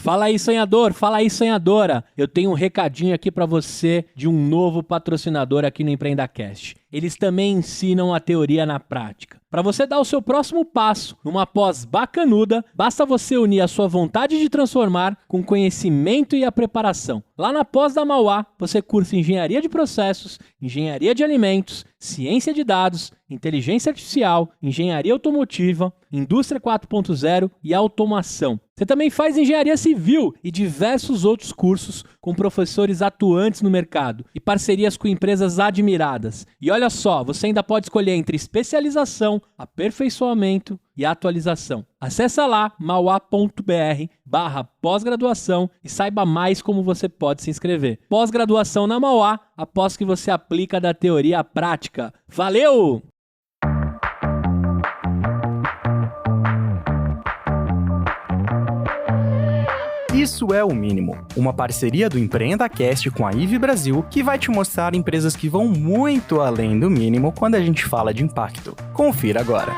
Fala aí, sonhador, fala aí, sonhadora. Eu tenho um recadinho aqui pra você de um novo patrocinador aqui no EmpreendaCast. Eles também ensinam a teoria na prática. Para você dar o seu próximo passo numa pós bacanuda, basta você unir a sua vontade de transformar com conhecimento e a preparação. Lá na pós da Mauá, você cursa Engenharia de Processos, Engenharia de Alimentos, Ciência de Dados, Inteligência Artificial, Engenharia Automotiva, Indústria 4.0 e Automação. Você também faz Engenharia Civil e diversos outros cursos com professores atuantes no mercado e parcerias com empresas admiradas. E olha só, você ainda pode escolher entre especialização, aperfeiçoamento e atualização. Acesse lá mauá.br/pós-graduação e saiba mais como você pode se inscrever. Pós-graduação na Mauá, após que você aplica da teoria à prática. Valeu! Isso é o Mínimo, uma parceria do EmpreendaCast com a IVE Brasil que vai te mostrar empresas que vão muito além do mínimo quando a gente fala de impacto. Confira agora.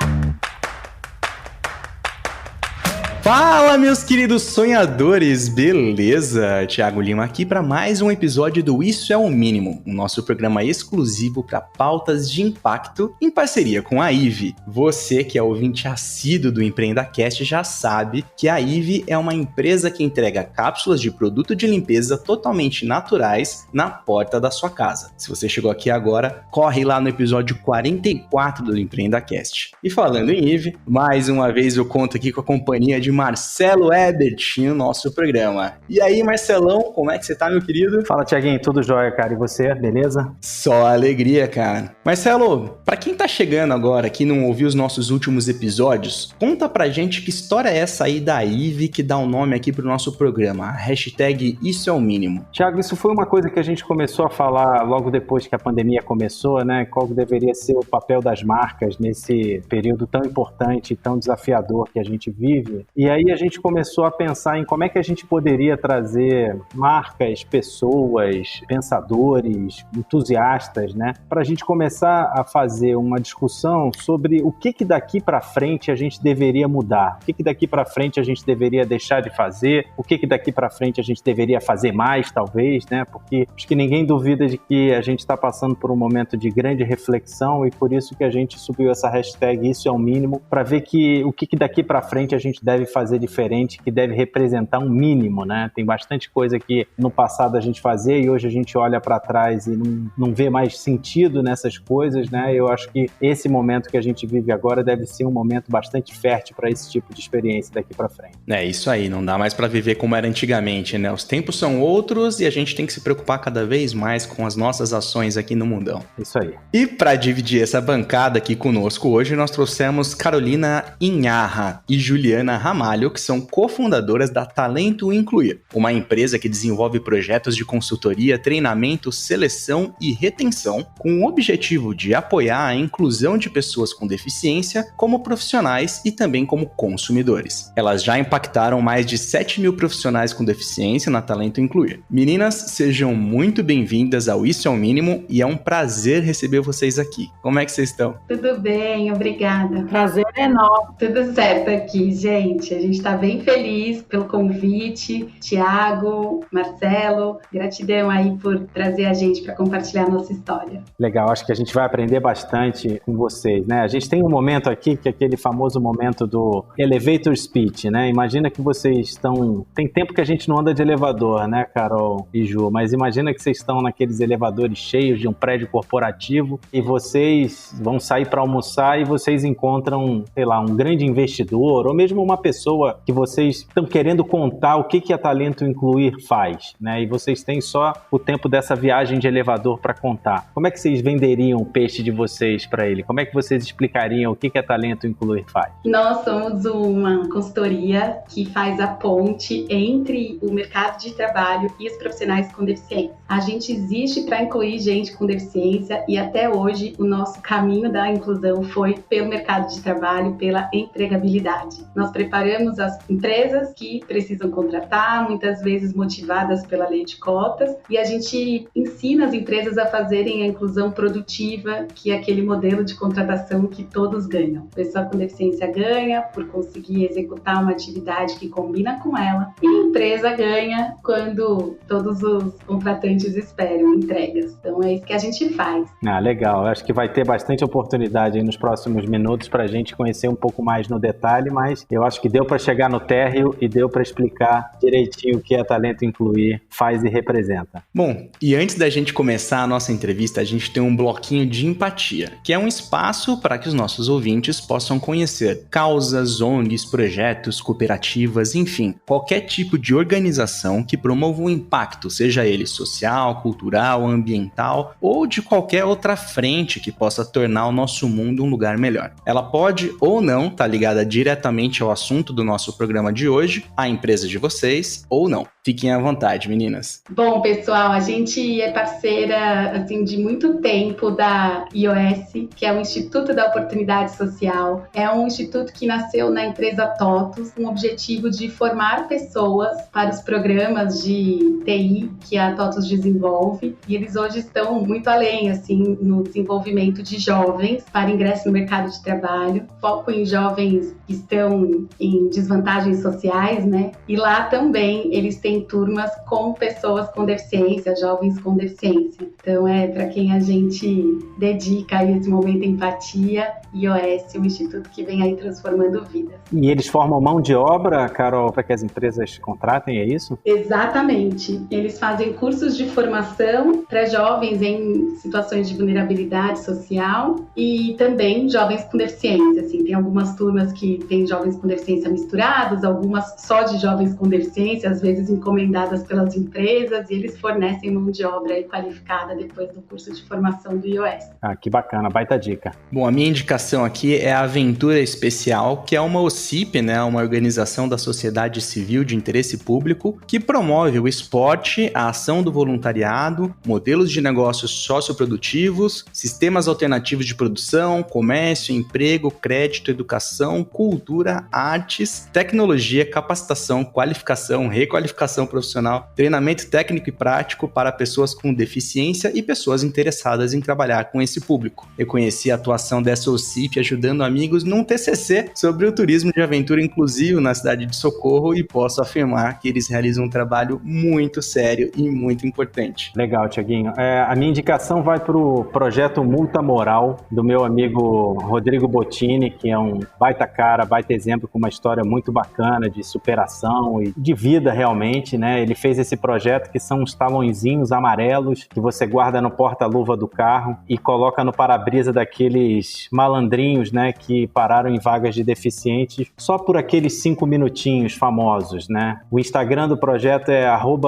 Fala, meus queridos sonhadores, beleza? Thiago Lima aqui para mais um episódio do Isso é o Mínimo, o nosso programa exclusivo para pautas de impacto em parceria com a IVE. Você que é ouvinte assíduo do EmpreendaCast já sabe que a IVE é uma empresa que entrega cápsulas de produto de limpeza totalmente naturais na porta da sua casa. Se você chegou aqui agora, corre lá no episódio 44 do EmpreendaCast. E falando em IVE, mais uma vez eu conto aqui com a companhia de Marcelo Ebert no nosso programa. E aí, Marcelão, como é que você tá, meu querido? Fala, Thiaguinho, tudo jóia, cara? E você, beleza? Só alegria, cara. Marcelo, pra quem tá chegando agora aqui e não ouviu os nossos últimos episódios, conta pra gente que história é essa aí da IVE que dá o nome aqui pro nosso programa, a hashtag Isso é o Mínimo. Thiago, isso foi uma coisa que a gente começou a falar logo depois que a pandemia começou, né? Qual deveria ser o papel das marcas nesse período tão importante e tão desafiador que a gente vive. E aí a gente começou a pensar em como é que a gente poderia trazer marcas, pessoas, pensadores, entusiastas, né? Para a gente começar a fazer uma discussão sobre o que daqui para frente a gente deveria mudar, o que daqui para frente a gente deveria deixar de fazer, o que daqui para frente a gente deveria fazer mais, talvez, né? Porque acho que ninguém duvida de que a gente está passando por um momento de grande reflexão e por isso que a gente subiu essa hashtag Isso é o Mínimo, para ver o que daqui para frente a gente deve fazer diferente, que deve representar um mínimo, né? Tem bastante coisa que no passado a gente fazia e hoje a gente olha para trás e não vê mais sentido nessas coisas, né? Eu acho que esse momento que a gente vive agora deve ser um momento bastante fértil para esse tipo de experiência daqui para frente. É isso aí, não dá mais para viver como era antigamente, né? Os tempos são outros e a gente tem que se preocupar cada vez mais com as nossas ações aqui no mundão. Isso aí. E para dividir essa bancada aqui conosco hoje, nós trouxemos Carolina Inharra e Juliana Ramalho, que são cofundadoras da Talento Incluir, uma empresa que desenvolve projetos de consultoria, treinamento, seleção e retenção com o objetivo de apoiar a inclusão de pessoas com deficiência como profissionais e também como consumidores. Elas já impactaram mais de 7 mil profissionais com deficiência na Talento Incluir. Meninas, sejam muito bem-vindas ao Isso é o Mínimo e é um prazer receber vocês aqui. Como é que vocês estão? Tudo bem, obrigada. Prazer é nosso. Tudo certo aqui, gente. A gente está bem feliz pelo convite. Tiago, Marcelo, gratidão aí por trazer a gente para compartilhar a nossa história. Legal, acho que a gente vai aprender bastante com vocês, né? A gente tem um momento aqui, que é aquele famoso momento do elevator speech, né? Imagina que vocês estão... Tem tempo que a gente não anda de elevador, né, Carol e Ju? Mas imagina que vocês estão naqueles elevadores cheios de um prédio corporativo e vocês vão sair para almoçar e vocês encontram, sei lá, um grande investidor ou mesmo uma pessoa que vocês estão querendo contar o que a Talento Incluir faz, né? E vocês têm só o tempo dessa viagem de elevador para contar. Como é que vocês venderiam o peixe de vocês para ele? Como é que vocês explicariam o que a Talento Incluir faz? Nós somos uma consultoria que faz a ponte entre o mercado de trabalho e os profissionais com deficiência. A gente existe para incluir gente com deficiência e até hoje o nosso caminho da inclusão foi pelo mercado de trabalho, pela empregabilidade. Nós preparamos pegamos as empresas que precisam contratar, muitas vezes motivadas pela lei de cotas, e a gente ensina as empresas a fazerem a inclusão produtiva, que é aquele modelo de contratação que todos ganham. A pessoa com deficiência ganha por conseguir executar uma atividade que combina com ela, e a empresa ganha quando todos os contratantes esperam entregas. Então é isso que a gente faz. Legal. Acho que vai ter bastante oportunidade aí nos próximos minutos para a gente conhecer um pouco mais no detalhe, mas eu acho que deu para chegar no térreo e deu para explicar direitinho o que a Talento Incluir faz e representa. Bom, e antes da gente começar a nossa entrevista, a gente tem um bloquinho de empatia, que é um espaço para que os nossos ouvintes possam conhecer causas, ONGs, projetos, cooperativas, enfim, qualquer tipo de organização que promova um impacto, seja ele social, cultural, ambiental ou de qualquer outra frente que possa tornar o nosso mundo um lugar melhor. Ela pode ou não estar ligada diretamente ao assunto do nosso programa de hoje, à empresa de vocês, ou não. Fiquem à vontade, meninas. Bom, pessoal, a gente é parceira assim, de muito tempo da IOS, que é o Instituto da Oportunidade Social. É um instituto que nasceu na empresa TOTUS, com o objetivo de formar pessoas para os programas de TI que a TOTUS desenvolve. E eles hoje estão muito além, assim, no desenvolvimento de jovens para ingresso no mercado de trabalho. Foco em jovens que estão em desvantagens sociais, né? E lá também eles têm turmas com pessoas com deficiência, jovens com deficiência. Então é para quem a gente dedica aí esse momento de empatia, IOS, um instituto que vem aí transformando vidas. E eles formam mão de obra, Carol, para que as empresas contratem, é isso? Exatamente. Eles fazem cursos de formação para jovens em situações de vulnerabilidade social e também jovens com deficiência. Assim, tem algumas turmas que tem jovens com deficiência misturados, algumas só de jovens com deficiência, às vezes encomendadas pelas empresas, e eles fornecem mão de obra aí qualificada depois do curso de formação do IOS. Que bacana, baita dica. Bom, a minha indicação aqui é a Aventura Especial, que é uma OCIP, né, uma organização da sociedade civil de interesse público, que promove o esporte, a ação do voluntariado, modelos de negócios socioprodutivos, sistemas alternativos de produção, comércio, emprego, crédito, educação, cultura, artes, tecnologia, capacitação, qualificação, requalificação profissional, treinamento técnico e prático para pessoas com deficiência e pessoas interessadas em trabalhar com esse público. Eu conheci a atuação dessa OCIP ajudando amigos num TCC sobre o turismo de aventura inclusivo na cidade de Socorro e posso afirmar que eles realizam um trabalho muito sério e muito importante. Legal, Tiaguinho. A minha indicação vai para o projeto Multa Moral do meu amigo Rodrigo Bottini, que é um baita cara, baita exemplo com uma história muito bacana de superação e de vida realmente, né? Ele fez esse projeto que são uns talõezinhos amarelos que você guarda no porta-luva do carro e coloca no para-brisa daqueles malandrinhos, né, que pararam em vagas de deficientes só por aqueles 5 minutinhos famosos, né? O Instagram do projeto é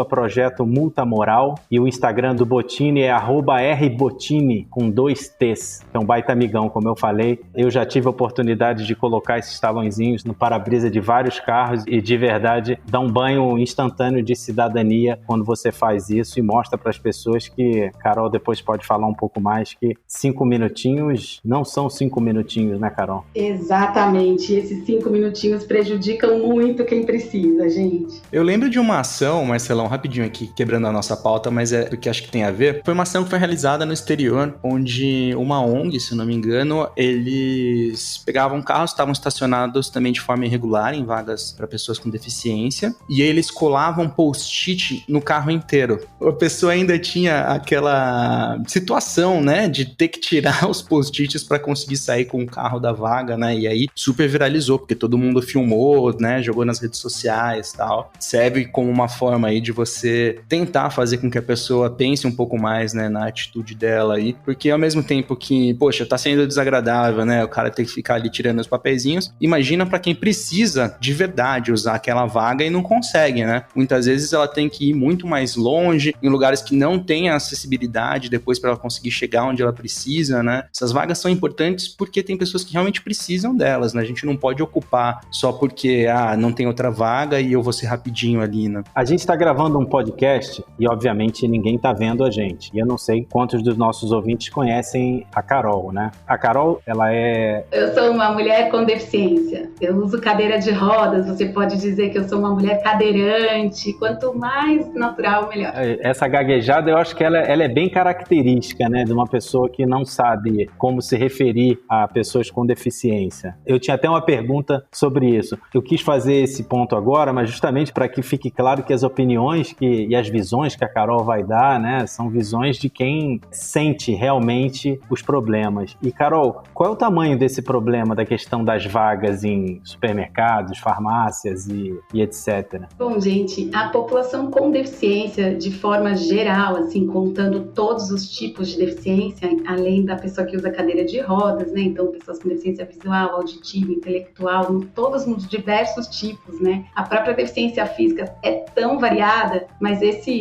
@projeto Multa Moral e o Instagram do Bottini é @rbottini com 2 T's. É um baita amigão, como eu falei. Eu já tive a oportunidade de colocar esses talõezinhos no para-brisa de vários carros e de verdade dá um banho instantâneo de cidadania quando você faz isso e mostra para as pessoas que, Carol depois pode falar um pouco mais, que 5 minutinhos não são 5 minutinhos, né, Carol? Exatamente, esses 5 minutinhos prejudicam muito quem precisa, gente. Eu lembro de uma ação, Marcelão, rapidinho aqui, quebrando a nossa pauta, mas é porque acho que tem a ver. Foi uma ação que foi realizada no exterior, onde uma ONG, se não me engano, eles pegavam carros, estavam estacionados também de forma irregular em vagas para pessoas com deficiência, e eles colavam post-it no carro inteiro. A pessoa ainda tinha aquela situação, né, de ter que tirar os post-its para conseguir sair com o carro da vaga, né, e aí super viralizou, porque todo mundo filmou, né, jogou nas redes sociais e tal. Serve como uma forma aí de você tentar fazer com que a pessoa pense um pouco mais, né, na atitude dela aí, porque ao mesmo tempo que, poxa, tá sendo desagradável, né, o cara tem que ficar ali tirando os papeizinhos, imagina para quem precisa de verdade usar aquela vaga e não consegue, né, muitas vezes ela tem que ir muito mais longe, em lugares que não tem acessibilidade depois para ela conseguir chegar onde ela precisa, né? Essas vagas são importantes porque tem pessoas que realmente precisam delas, né? A gente não pode ocupar só porque, não tem outra vaga e eu vou ser rapidinho ali, né? A gente está gravando um podcast e, obviamente, ninguém está vendo a gente. E eu não sei quantos dos nossos ouvintes conhecem a Carol, né? A Carol, ela é... Eu sou uma mulher com deficiência. Eu uso cadeira de rodas. Você pode dizer que eu sou uma mulher cadeirante. Quanto mais natural, melhor. Essa gaguejada, eu acho que ela é bem característica, né? De uma pessoa que não sabe como se referir a pessoas com deficiência. Eu tinha até uma pergunta sobre isso. Eu quis fazer esse ponto agora, mas justamente para que fique claro que as opiniões e as visões que a Carol vai dar, né, são visões de quem sente realmente os problemas. E, Carol, qual é o tamanho desse problema da questão das vagas em supermercados, farmácias e etc? Bom, gente, a população com deficiência, de forma geral, assim, contando todos os tipos de deficiência, além da pessoa que usa cadeira de rodas, né, então pessoas com deficiência visual, auditiva, intelectual, todos os diversos tipos, né, a própria deficiência física é tão variada, mas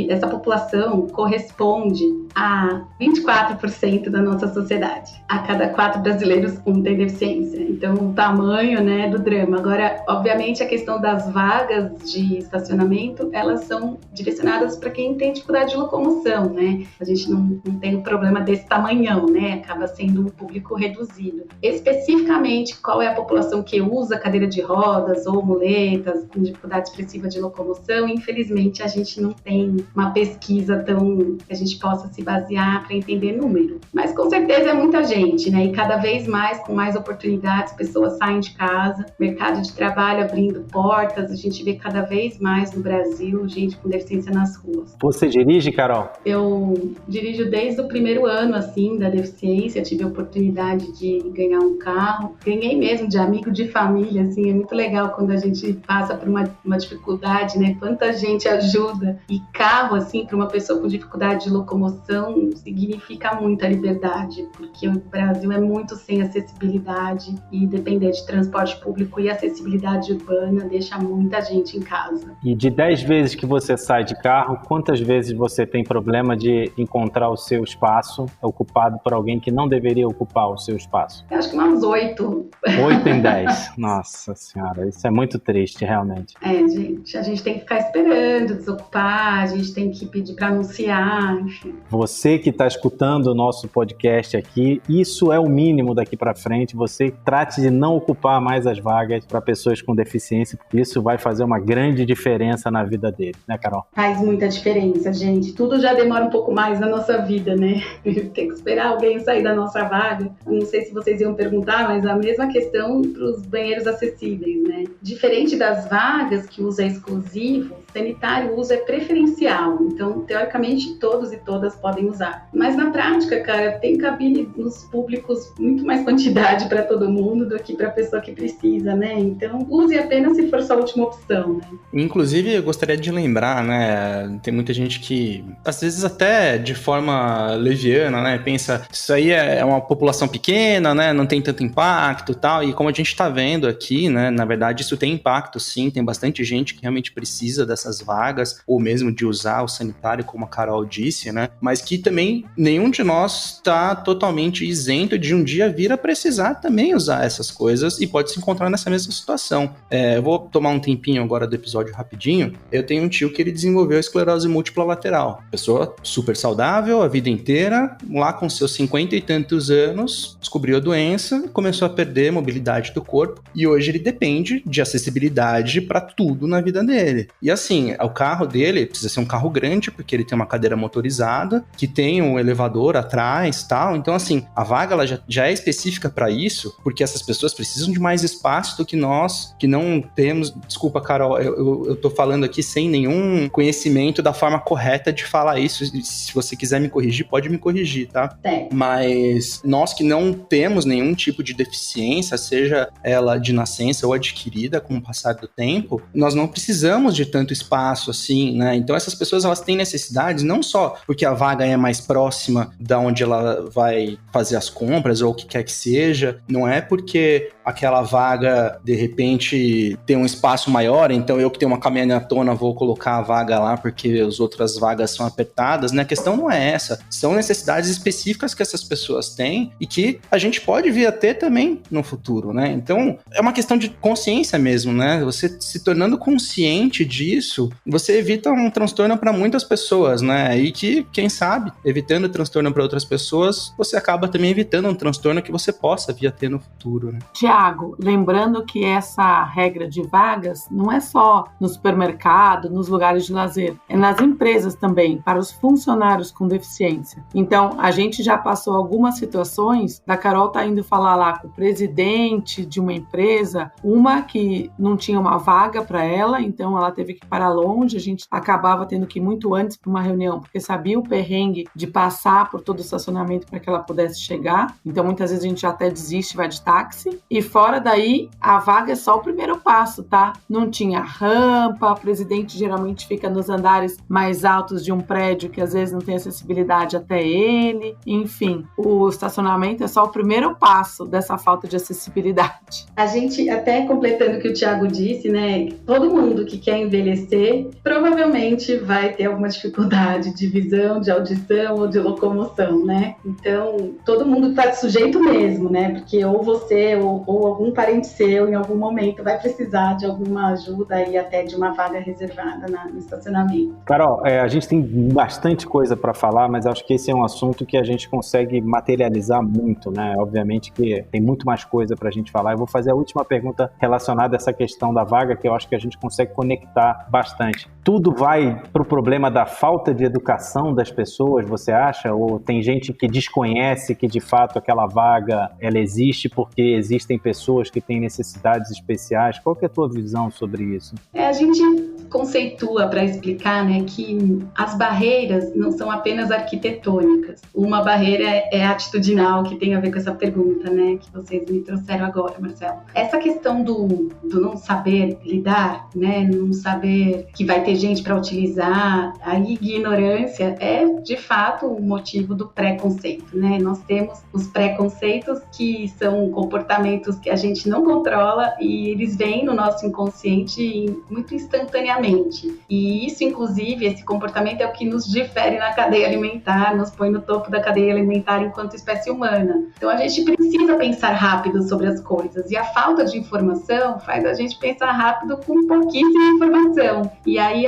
essa população corresponde a 24% da nossa sociedade. A cada 4 brasileiros, 1 tem deficiência. Então, o tamanho, né, do drama. Agora, obviamente, a questão das vagas de estacionamento, elas são direcionadas para quem tem dificuldade de locomoção, né? A gente não tem um problema desse tamanhão, né? Acaba sendo um público reduzido. Especificamente, qual é a população que usa cadeira de rodas ou muletas, com dificuldade expressiva de locomoção? Infelizmente, a gente não tem uma pesquisa tão que a gente possa se basear para entender número. Mas com certeza é muita gente, né? E cada vez mais, com mais oportunidades, pessoas saem de casa, mercado de trabalho abrindo portas, a gente vê cada vez mais no Brasil gente com deficiência nas ruas. Você dirige, Carol? Eu dirijo desde o primeiro ano, assim, da deficiência, tive a oportunidade de ganhar um carro, ganhei mesmo de amigo de família, assim, é muito legal quando a gente passa por uma dificuldade, né? Quanta gente ajuda. E carro, assim, para uma pessoa com dificuldade de locomoção, significa muita liberdade, porque o Brasil é muito sem acessibilidade e depender de transporte público e acessibilidade urbana deixa muita gente em casa. E de 10 vezes que você sai de carro, quantas vezes você tem problema de encontrar o seu espaço ocupado por alguém que não deveria ocupar o seu espaço? Eu acho que umas 8. 8 em 10. Nossa Senhora, isso é muito triste, realmente. Gente, a gente tem que ficar esperando desocupar, a gente tem que pedir para anunciar, enfim. Você que está escutando o nosso podcast aqui, isso é o mínimo daqui para frente. Você trate de não ocupar mais as vagas para pessoas com deficiência, porque isso vai fazer uma grande diferença na vida dele, né, Carol? Faz muita diferença, gente. Tudo já demora um pouco mais na nossa vida, né? Tem que esperar alguém sair da nossa vaga. Não sei se vocês iam perguntar, mas a mesma questão para os banheiros acessíveis, né? Diferente das vagas que o uso é exclusivo, sanitário o uso é preferencial. Então, teoricamente, todos e todas podem usar. Mas na prática, cara, tem cabine nos públicos muito mais quantidade para todo mundo do que para a pessoa que precisa, né? Então, use apenas se for sua última opção, né? Inclusive, eu gostaria de lembrar, né? Tem muita gente que, às vezes até de forma leviana, né? Pensa, isso aí é uma população pequena, né? Não tem tanto impacto e tal. E como a gente está vendo aqui, né? Na verdade, isso tem impacto, sim. Tem bastante gente que realmente precisa dessas vagas, ou mesmo de usar o sanitário, como a Carol disse, né? Mas que também nenhum de nós está totalmente isento de um dia vir a precisar também usar essas coisas e pode se encontrar nessa mesma situação. Eu vou tomar um tempinho agora do episódio rapidinho. Eu tenho um tio que ele desenvolveu esclerose múltipla lateral. Pessoa super saudável a vida inteira, lá com seus 50 e tantos anos, descobriu a doença, começou a perder a mobilidade do corpo e hoje ele depende de acessibilidade para tudo na vida dele. E assim, o carro dele precisa ser um carro grande, porque ele tem uma cadeira motorizada, que tem um elevador atrás e tal. Então, assim, a vaga ela já é específica para isso, porque essas pessoas precisam de mais espaço do que nós, que não temos... Desculpa, Carol, eu tô falando aqui sem nenhum conhecimento da forma correta de falar isso. Se você quiser me corrigir, pode me corrigir, tá? Mas nós que não temos nenhum tipo de deficiência, seja ela de nascença ou adquirida com o passar do tempo, nós não precisamos de tanto espaço espaço, assim, né? Então essas pessoas, elas têm necessidades não só porque a vaga é mais próxima da onde ela vai fazer as compras ou o que quer que seja, não é porque aquela vaga, de repente, tem um espaço maior, então eu que tenho uma caminhonetona vou colocar a vaga lá porque as outras vagas são apertadas, né? A questão não é essa. São necessidades específicas que essas pessoas têm e que a gente pode vir a ter também no futuro, né? Então, é uma questão de consciência mesmo, né? Você se tornando consciente disso, você evita um transtorno para muitas pessoas, né? E que, quem sabe, evitando transtorno para outras pessoas, você acaba também evitando um transtorno que você possa vir a ter no futuro, né? Tiago, lembrando que essa regra de vagas não é só no supermercado, nos lugares de lazer, é nas empresas também, para os funcionários com deficiência. Então, a gente já passou algumas situações da Carol tá indo falar lá com o presidente de uma empresa, uma que não tinha uma vaga para ela, então ela teve que parar longe, a gente acabava tendo que ir muito antes para uma reunião, porque sabia o perrengue de passar por todo o estacionamento para que ela pudesse chegar, então muitas vezes a gente até desiste, vai de táxi, e fora daí, a vaga é só o primeiro passo, tá? Não tinha rampa, o presidente geralmente fica nos andares mais altos de um prédio que às vezes não tem acessibilidade até ele, enfim, o estacionamento é só o primeiro passo dessa falta de acessibilidade. A gente, até completando o que o Tiago disse, né, todo mundo que quer envelhecer provavelmente vai ter alguma dificuldade de visão, de audição ou de locomoção, né? Então, todo mundo está sujeito mesmo, né? Porque ou você ou algum parente seu em algum momento vai precisar de alguma ajuda e até de uma vaga reservada no estacionamento. Carol, a gente tem bastante coisa para falar, mas acho que esse é um assunto que a gente consegue materializar muito, né? Obviamente que tem muito mais coisa para a gente falar. Eu vou fazer a última pergunta relacionada a essa questão da vaga, que eu acho que a gente consegue conectar bastante. Tudo vai para o problema da falta de educação das pessoas, você acha? Ou tem gente que desconhece que, de fato, aquela vaga ela existe porque existem pessoas que têm necessidades especiais? Qual que é a tua visão sobre isso? A gente conceitua para explicar, né, que as barreiras não são apenas arquitetônicas. Uma barreira é atitudinal, que tem a ver com essa pergunta, né, que vocês me trouxeram agora, Marcelo. Essa questão do não saber lidar, né, não saber que vai ter gente para utilizar, a ignorância é, de fato, o motivo do preconceito, né? Nós temos os preconceitos que são comportamentos que a gente não controla e eles vêm no nosso inconsciente muito instantaneamente. E isso, inclusive, esse comportamento é o que nos difere na cadeia alimentar, nos põe no topo da cadeia alimentar enquanto espécie humana. Então, a gente precisa pensar rápido sobre as coisas e a falta de informação faz a gente pensar rápido com pouquíssima informação. E aí,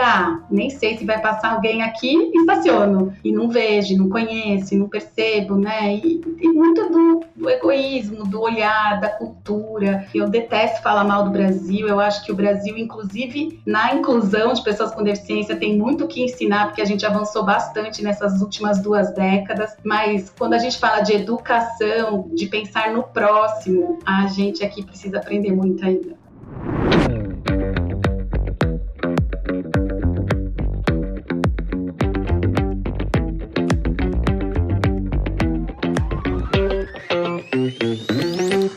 nem sei se vai passar alguém aqui, estaciono. E não vejo, não conheço, não percebo, né? E tem muito do egoísmo, do olhar, da cultura. Eu detesto falar mal do Brasil. Eu acho que o Brasil, inclusive, na inclusão de pessoas com deficiência, tem muito o que ensinar, porque a gente avançou bastante nessas últimas 2 décadas. Mas quando a gente fala de educação, de pensar no próximo, a gente aqui precisa aprender muito ainda.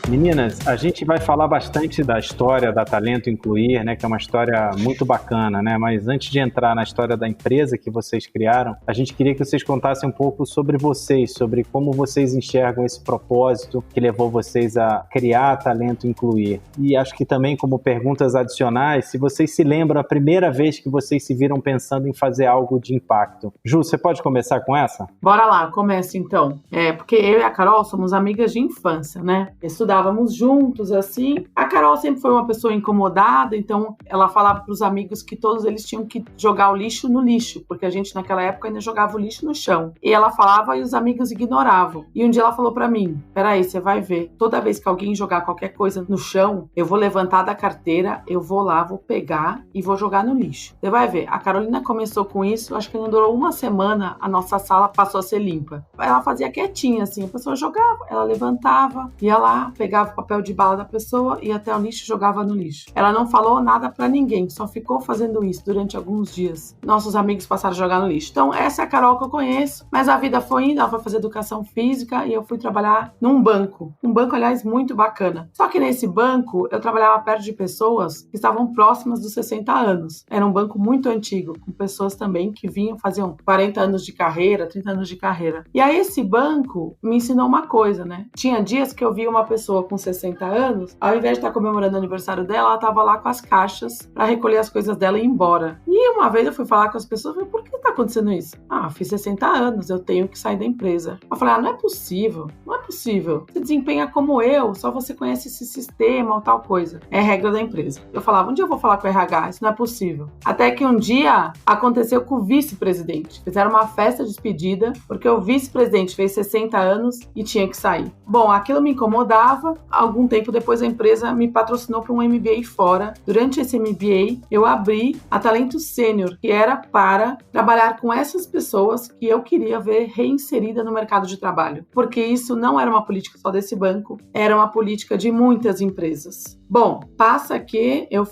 Meninas, a gente vai falar bastante da história da Talento Incluir, né, que é uma história muito bacana, né? Mas antes de entrar na história da empresa que vocês criaram, a gente queria que vocês contassem um pouco sobre vocês, sobre como vocês enxergam esse propósito que levou vocês a criar a Talento Incluir. E acho que também, como perguntas adicionais, se vocês se lembram a primeira vez que vocês se viram pensando em fazer algo de impacto. Ju, você pode começar com essa? Bora lá, começa então. Porque eu e a Carol somos amigas de infância, né? Estudávamos juntos, assim. A Carol sempre foi uma pessoa incomodada, então ela falava para os amigos que todos eles tinham que jogar o lixo no lixo, porque a gente naquela época ainda jogava o lixo no chão. E ela falava e os amigos ignoravam. E um dia ela falou para mim, peraí, você vai ver, toda vez que alguém jogar qualquer coisa no chão, eu vou levantar da carteira, eu vou lá, vou pegar e vou jogar no lixo. Você vai ver, a Carolina começou com isso, acho que não durou uma semana, a nossa sala passou a ser limpa. Ela fazia quietinha, assim, a pessoa jogava, ela levantava, ia lá, pegava pegava o papel de bala da pessoa, ia até o lixo e jogava no lixo. Ela não falou nada pra ninguém, só ficou fazendo isso durante alguns dias. Nossos amigos passaram a jogar no lixo. Então, essa é a Carol que eu conheço, mas a vida foi indo, ela foi fazer educação física e eu fui trabalhar num banco. Um banco, aliás, muito bacana. Só que nesse banco, eu trabalhava perto de pessoas que estavam próximas dos 60 anos. Era um banco muito antigo, com pessoas também que vinham, faziam 40 anos de carreira, 30 anos de carreira. E aí esse banco me ensinou uma coisa, né? Tinha dias que eu via uma pessoa com 60 anos, ao invés de estar comemorando o aniversário dela, ela estava lá com as caixas para recolher as coisas dela e ir embora. E uma vez eu fui falar com as pessoas, eu falei, por que tá acontecendo isso? Ah, fiz 60 anos, eu tenho que sair da empresa. Eu falei, não é possível, não é possível. Você desempenha como eu, só você conhece esse sistema ou tal coisa. É regra da empresa. Eu falava, um dia eu vou falar com o RH, isso não é possível. Até que um dia aconteceu com o vice-presidente. Fizeram uma festa de despedida, porque o vice-presidente fez 60 anos e tinha que sair. Bom, aquilo me incomodava. Algum tempo depois a empresa me patrocinou para um MBA fora. Durante esse MBA, eu abri a Talento Sênior, que era para trabalhar com essas pessoas que eu queria ver reinserida no mercado de trabalho. Porque isso não era uma política só desse banco, era uma política de muitas empresas. Bom, passa que eu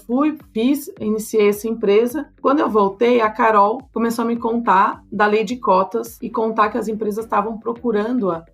iniciei essa empresa. Quando eu voltei, a Carol começou a me contar da lei de cotas e contar que as empresas estavam procurando-a,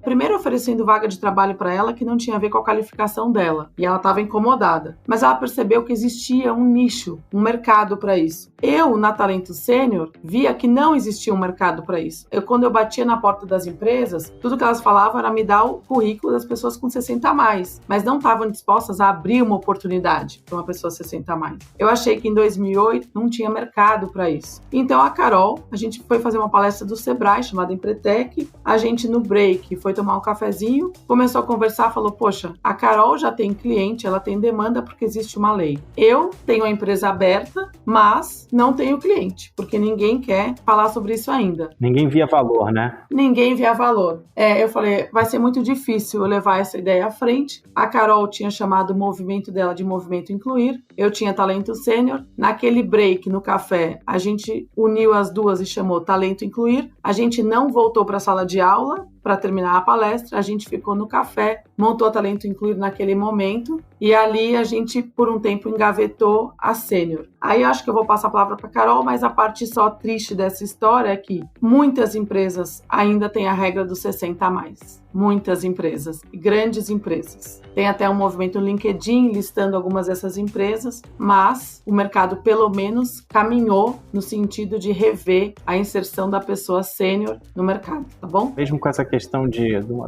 primeiro oferecendo vaga de trabalho para ela que não tinha a ver com a qualificação dela. E ela estava incomodada. Mas ela percebeu que existia um nicho, um mercado para isso. Eu, na Talento Sênior, via que não existia um mercado para isso. Quando eu batia na porta das empresas, tudo que elas falavam era me dar o currículo das pessoas com 60 a mais, mas não estavam dispostas a abrir uma oportunidade para uma pessoa 60 a mais. Eu achei que em 2008 não tinha mercado para isso. Então a Carol, a gente foi fazer uma palestra do Sebrae chamada Empretec, a gente no break foi tomar um cafezinho, começou a conversar, falou, poxa, a Carol já tem cliente, ela tem demanda porque existe uma lei. Eu tenho a empresa aberta, mas não tenho cliente, porque ninguém quer falar sobre isso ainda. Ninguém via valor, né? Ninguém via valor. Eu falei, vai ser muito difícil eu levar essa ideia à frente. A Carol tinha chamado o movimento dela de Movimento Incluir, eu tinha Talento Sênior. Naquele break, no café, a gente uniu as duas e chamou Talento Incluir. A gente não voltou para a sala de aula para terminar a palestra, a gente ficou no café, montou a Talento Incluir naquele momento e ali a gente, por um tempo, engavetou a Sênior. Aí eu acho que eu vou passar a palavra para a Carol, mas a parte só triste dessa história é que muitas empresas ainda têm a regra dos 60 a mais. Muitas empresas, grandes empresas. Tem até um movimento no LinkedIn listando algumas dessas empresas, mas o mercado pelo menos caminhou no sentido de rever a inserção da pessoa sênior no mercado, tá bom? Mesmo com essa questão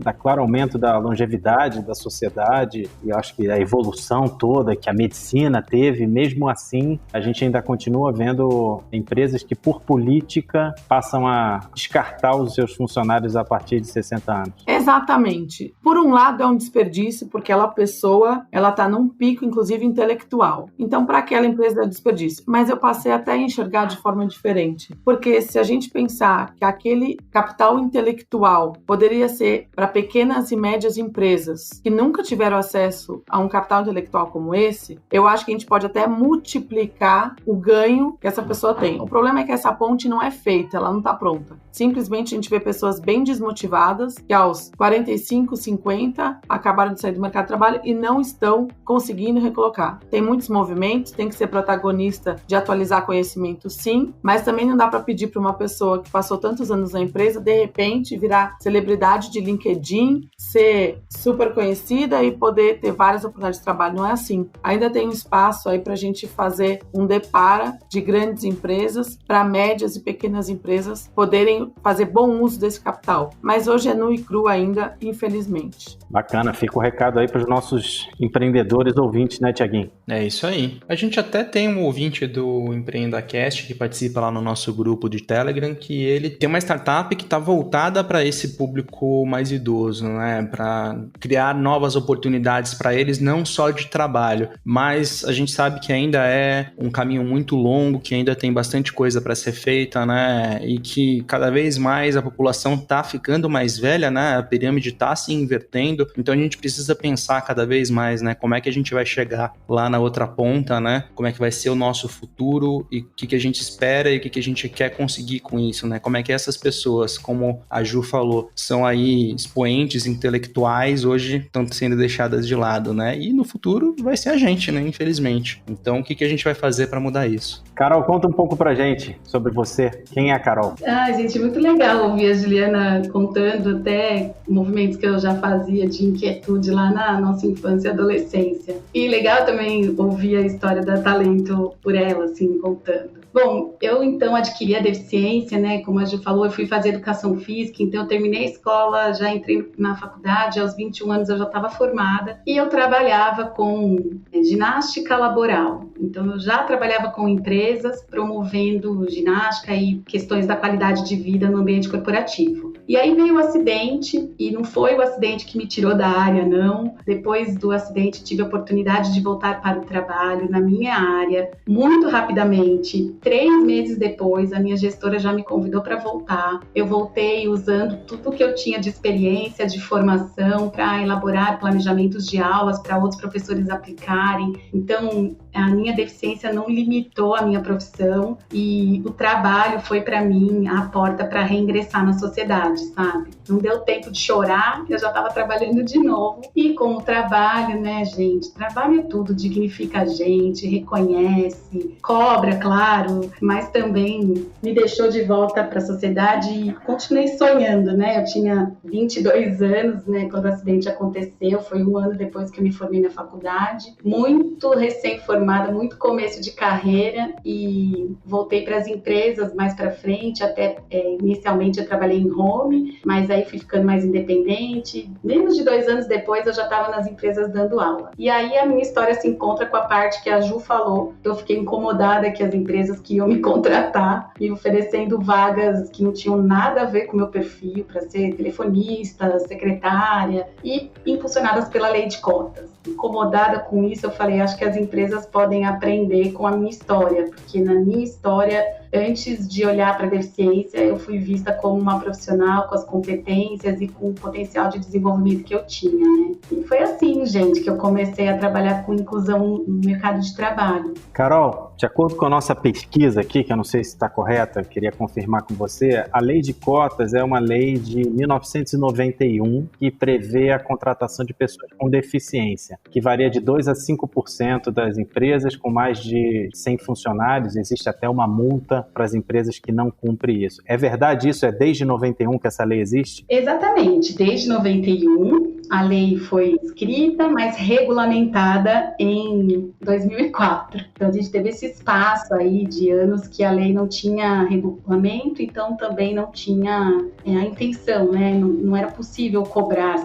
da claro aumento da longevidade da sociedade, e eu acho que a evolução toda que a medicina teve, mesmo assim, a gente ainda continua vendo empresas que por política passam a descartar os seus funcionários a partir de 60 anos. Exatamente. Por um lado é um desperdício, porque aquela pessoa, ela está num pico, inclusive, intelectual. Então, para aquela empresa é desperdício. Mas eu passei até a enxergar de forma diferente. Porque se a gente pensar que aquele capital intelectual poderia ser para pequenas e médias empresas que nunca tiveram acesso a um capital intelectual como esse, eu acho que a gente pode até multiplicar o ganho que essa pessoa tem. O problema é que essa ponte não é feita, ela não está pronta. Simplesmente a gente vê pessoas bem desmotivadas que aos 45, 50 acabaram de sair do mercado de trabalho e não estão conseguindo recolocar. Tem muitos movimentos, tem que ser protagonista de atualizar conhecimento, sim, mas também não dá para pedir para uma pessoa que passou tantos anos na empresa, de repente virar celebridade de LinkedIn, ser super conhecida e poder ter várias oportunidades de trabalho. Não é assim. Ainda tem um espaço aí para a gente fazer um depara de grandes empresas para médias e pequenas empresas poderem fazer bom uso desse capital. Mas hoje é nu e cru ainda, infelizmente. Bacana, fica o recado aí para os nossos empreendedores ouvintes, né, Tiaguinho? É isso aí. A gente até tem um ouvinte do EmpreendaCast que participa lá no nosso grupo de Telegram, que ele tem uma startup que está voltada para esse público mais idoso, né? Para criar novas oportunidades para eles, não só de trabalho, mas a gente sabe que ainda é um caminho muito longo, que ainda tem bastante coisa para ser feita, né? E que cada vez mais a população está ficando mais velha, né? A pirâmide está se invertendo, então a gente precisa pensar cada vez mais, né? Como é que a gente vai chegar lá na outra ponta, né? Como é que vai ser o nosso futuro e o que a gente espera e o que a gente quer conseguir com isso, né? Como é que essas pessoas, como a Ju falou, são aí expoentes intelectuais, hoje estão sendo deixadas de lado, né? E no futuro vai ser a gente, né? Infelizmente. Então, o que a gente vai fazer para mudar isso? Carol, conta um pouco pra gente sobre você. Quem é a Carol? Gente, muito legal ouvir a Juliana contando até movimentos que eu já fazia de inquietude lá na nossa infância e adolescência. E legal também ouvir a história da Talento por ela, assim, contando. Bom, eu então adquiri a deficiência, né? Como a Ju falou, eu fui fazer educação física, então eu terminei a escola, já entrei na faculdade, aos 21 anos eu já estava formada e eu trabalhava com ginástica laboral. Então eu já trabalhava com empresas promovendo ginástica e questões da qualidade de vida no ambiente corporativo. E aí veio o acidente, e não foi o acidente que me tirou da área, não. Depois do acidente tive a oportunidade de voltar para o trabalho na minha área, muito rapidamente. 3 meses depois, a minha gestora já me convidou para voltar. Eu voltei usando tudo que eu tinha de experiência, de formação, para elaborar planejamentos de aulas para outros professores aplicarem. Então, a minha deficiência não limitou a minha profissão e o trabalho foi para mim a porta para reingressar na sociedade, sabe? Não deu tempo de chorar, eu já estava trabalhando de novo. E com o trabalho, né, gente? Trabalho é tudo, dignifica a gente, reconhece, cobra, claro, mas também me deixou de volta para a sociedade e continuei sonhando, né? Eu tinha 22 anos, né, quando o acidente aconteceu, foi 1 ano depois que eu me formei na faculdade, muito recém-formada, muito começo de carreira e voltei para as empresas mais para frente, até inicialmente eu trabalhei em home, mas aí fui ficando mais independente. Menos de 2 anos depois eu já estava nas empresas dando aula. E aí a minha história se encontra com a parte que a Ju falou. Eu fiquei incomodada que as empresas que iam me contratar me oferecendo vagas que não tinham nada a ver com o meu perfil, para ser telefonista, secretária, e impulsionadas pela lei de cotas. Incomodada com isso, eu falei, acho que as empresas podem aprender com a minha história, porque na minha história, antes de olhar para a deficiência, eu fui vista como uma profissional com as competências e com o potencial de desenvolvimento que eu tinha, né? E foi assim, gente, que eu comecei a trabalhar com inclusão no mercado de trabalho. Carol, de acordo com a nossa pesquisa aqui, que eu não sei se está correta, eu queria confirmar com você, a lei de cotas é uma lei de 1991 que prevê a contratação de pessoas com deficiência, que varia de 2% a 5% das empresas com mais de 100 funcionários. Existe até uma multa para as empresas que não cumprem isso. É verdade isso? É desde 91 que essa lei existe? Exatamente, desde 91 a lei foi escrita, mas regulamentada em 2004. Então a gente teve esse espaço aí de anos que a lei não tinha regulamento, então também não tinha a intenção, né? Não era possível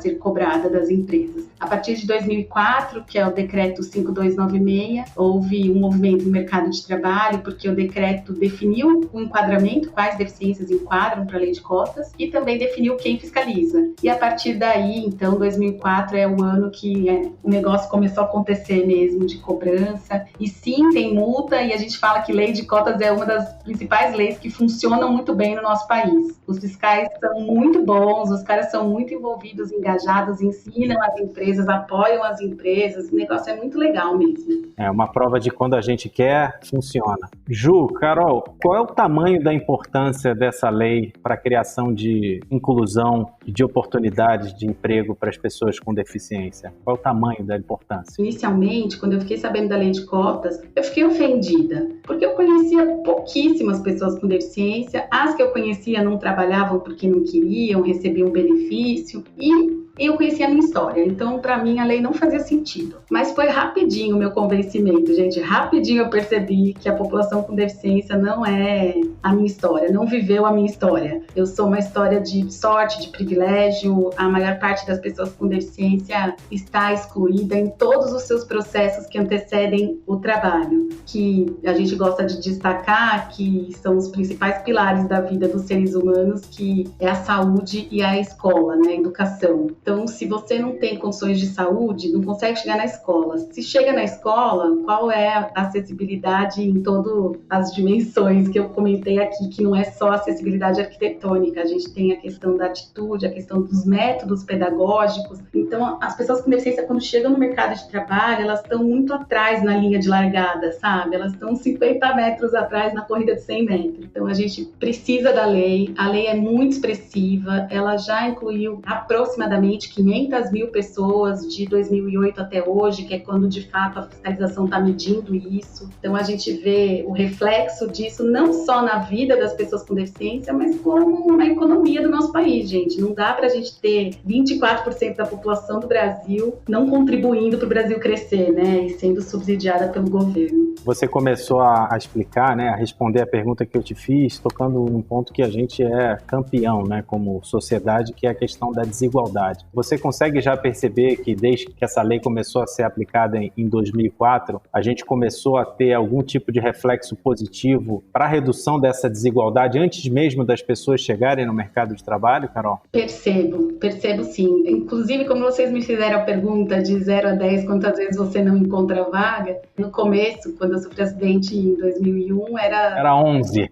ser cobrada das empresas. A partir de 2004, que é o decreto 5296, houve um movimento no mercado de trabalho, porque o decreto definiu o enquadramento, quais deficiências enquadram para a lei de cotas, e também definiu quem fiscaliza. E a partir daí, então, 2004 é o ano que o negócio começou a acontecer mesmo, de cobrança. E sim, tem multa, e a gente fala que lei de cotas é uma das principais leis que funcionam muito bem no nosso país. Os fiscais são muito bons, os caras são muito envolvidos, engajados, ensinam as empresas, apoiam as empresas, o negócio é muito legal mesmo. É uma prova de quando a gente quer, funciona. Ju, Carol, qual é o tamanho da importância dessa lei para a criação de inclusão e de oportunidades de emprego para as pessoas com deficiência? Qual é o tamanho da importância? Inicialmente, quando eu fiquei sabendo da lei de cotas, eu fiquei ofendida, porque eu conhecia pouquíssimas pessoas com deficiência, as que eu conhecia não trabalhavam porque não queriam, recebiam benefício, e eu conhecia a minha história, então para mim a lei não fazia sentido. Mas foi rapidinho o meu convencimento, gente, rapidinho eu percebi que a população com deficiência não é a minha história, não viveu a minha história. Eu sou uma história de sorte, de privilégio, a maior parte das pessoas com deficiência está excluída em todos os seus processos que antecedem o trabalho, que a gente gosta de destacar que são os principais pilares da vida dos seres humanos, que é a saúde e a escola, né, a educação. Então, se você não tem condições de saúde, não consegue chegar na escola. Se chega na escola, qual é a acessibilidade em todas as dimensões que eu comentei aqui, que não é só acessibilidade arquitetônica, a gente tem a questão da atitude, a questão dos métodos pedagógicos. Então, as pessoas com deficiência, quando chegam no mercado de trabalho, elas estão muito atrás na linha de largada, sabe? Elas estão 50 metros atrás na corrida de 100 metros. Então, a gente precisa da lei. A lei é muito expressiva. Ela já incluiu aproximadamente 500 mil pessoas de 2008 até hoje, que é quando, de fato, a fiscalização está medindo isso. Então, a gente vê o reflexo disso não só na vida das pessoas com deficiência, mas como na economia do nosso país, gente. Não dá para a gente ter 24% da população do Brasil não contribuindo para o Brasil crescer, né? E sendo subsidiada pelo governo. Você começou a explicar, né, a responder a pergunta que eu te fiz, tocando num ponto que a gente é campeão, né, como sociedade, que é a questão da desigualdade. Você consegue já perceber que desde que essa lei começou a ser aplicada em 2004, a gente começou a ter algum tipo de reflexo positivo para a redução dessa desigualdade antes mesmo das pessoas chegarem no mercado de trabalho, Carol? Percebo sim. Inclusive, como vocês me fizeram a pergunta de 0 a 10, quantas vezes você não encontra vaga, no começo, quando eu sou acidente em 2001, era 11.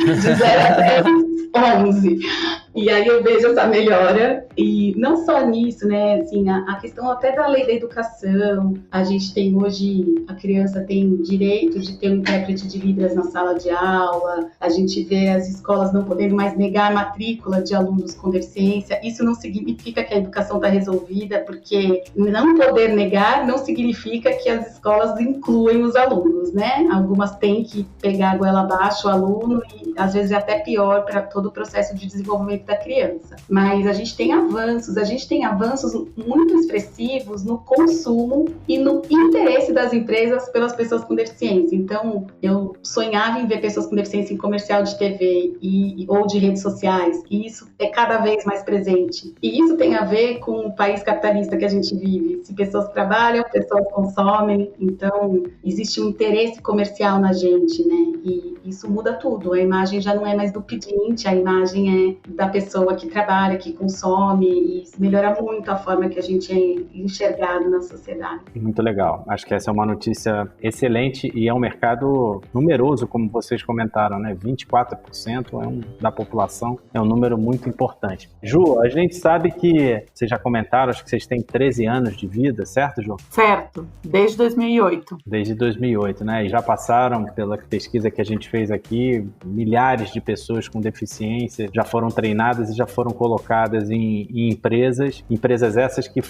De 0 a 10, 11. E aí eu vejo essa melhora, e não só nisso, né, assim, a questão até da lei da educação, a gente tem hoje, a criança tem direito de ter um intérprete de Libras na sala de aula, a gente vê as escolas não podendo mais negar a matrícula de alunos com deficiência. Isso não significa que a educação está resolvida, porque não poder negar não significa que as escolas incluem os alunos, né, algumas têm que pegar a goela abaixo o aluno, e às vezes é até pior para todo o processo de desenvolvimento da criança. Mas a gente tem avanços muito expressivos no consumo e no interesse das empresas pelas pessoas com deficiência. Então, eu sonhava em ver pessoas com deficiência em comercial de TV ou de redes sociais, e isso é cada vez mais presente. E isso tem a ver com o país capitalista que a gente vive. Se pessoas trabalham, pessoas consomem, então existe um interesse comercial na gente, né? E isso muda tudo. A imagem já não é mais do pedinte, a imagem é da pessoa que trabalha, que consome, e isso melhora muito a forma que a gente é enxergado na sociedade. Muito legal. Acho que essa é uma notícia excelente e é um mercado numeroso, como vocês comentaram, né? 24% da população é um número muito importante. Ju, a gente sabe que vocês já comentaram, acho que vocês têm 13 anos de vida, certo, Ju? Certo, desde 2008. Desde 2008, né? E já passaram, pela pesquisa que a gente fez aqui, milhares de pessoas com deficiência já foram treinadas e já foram colocadas em empresas essas que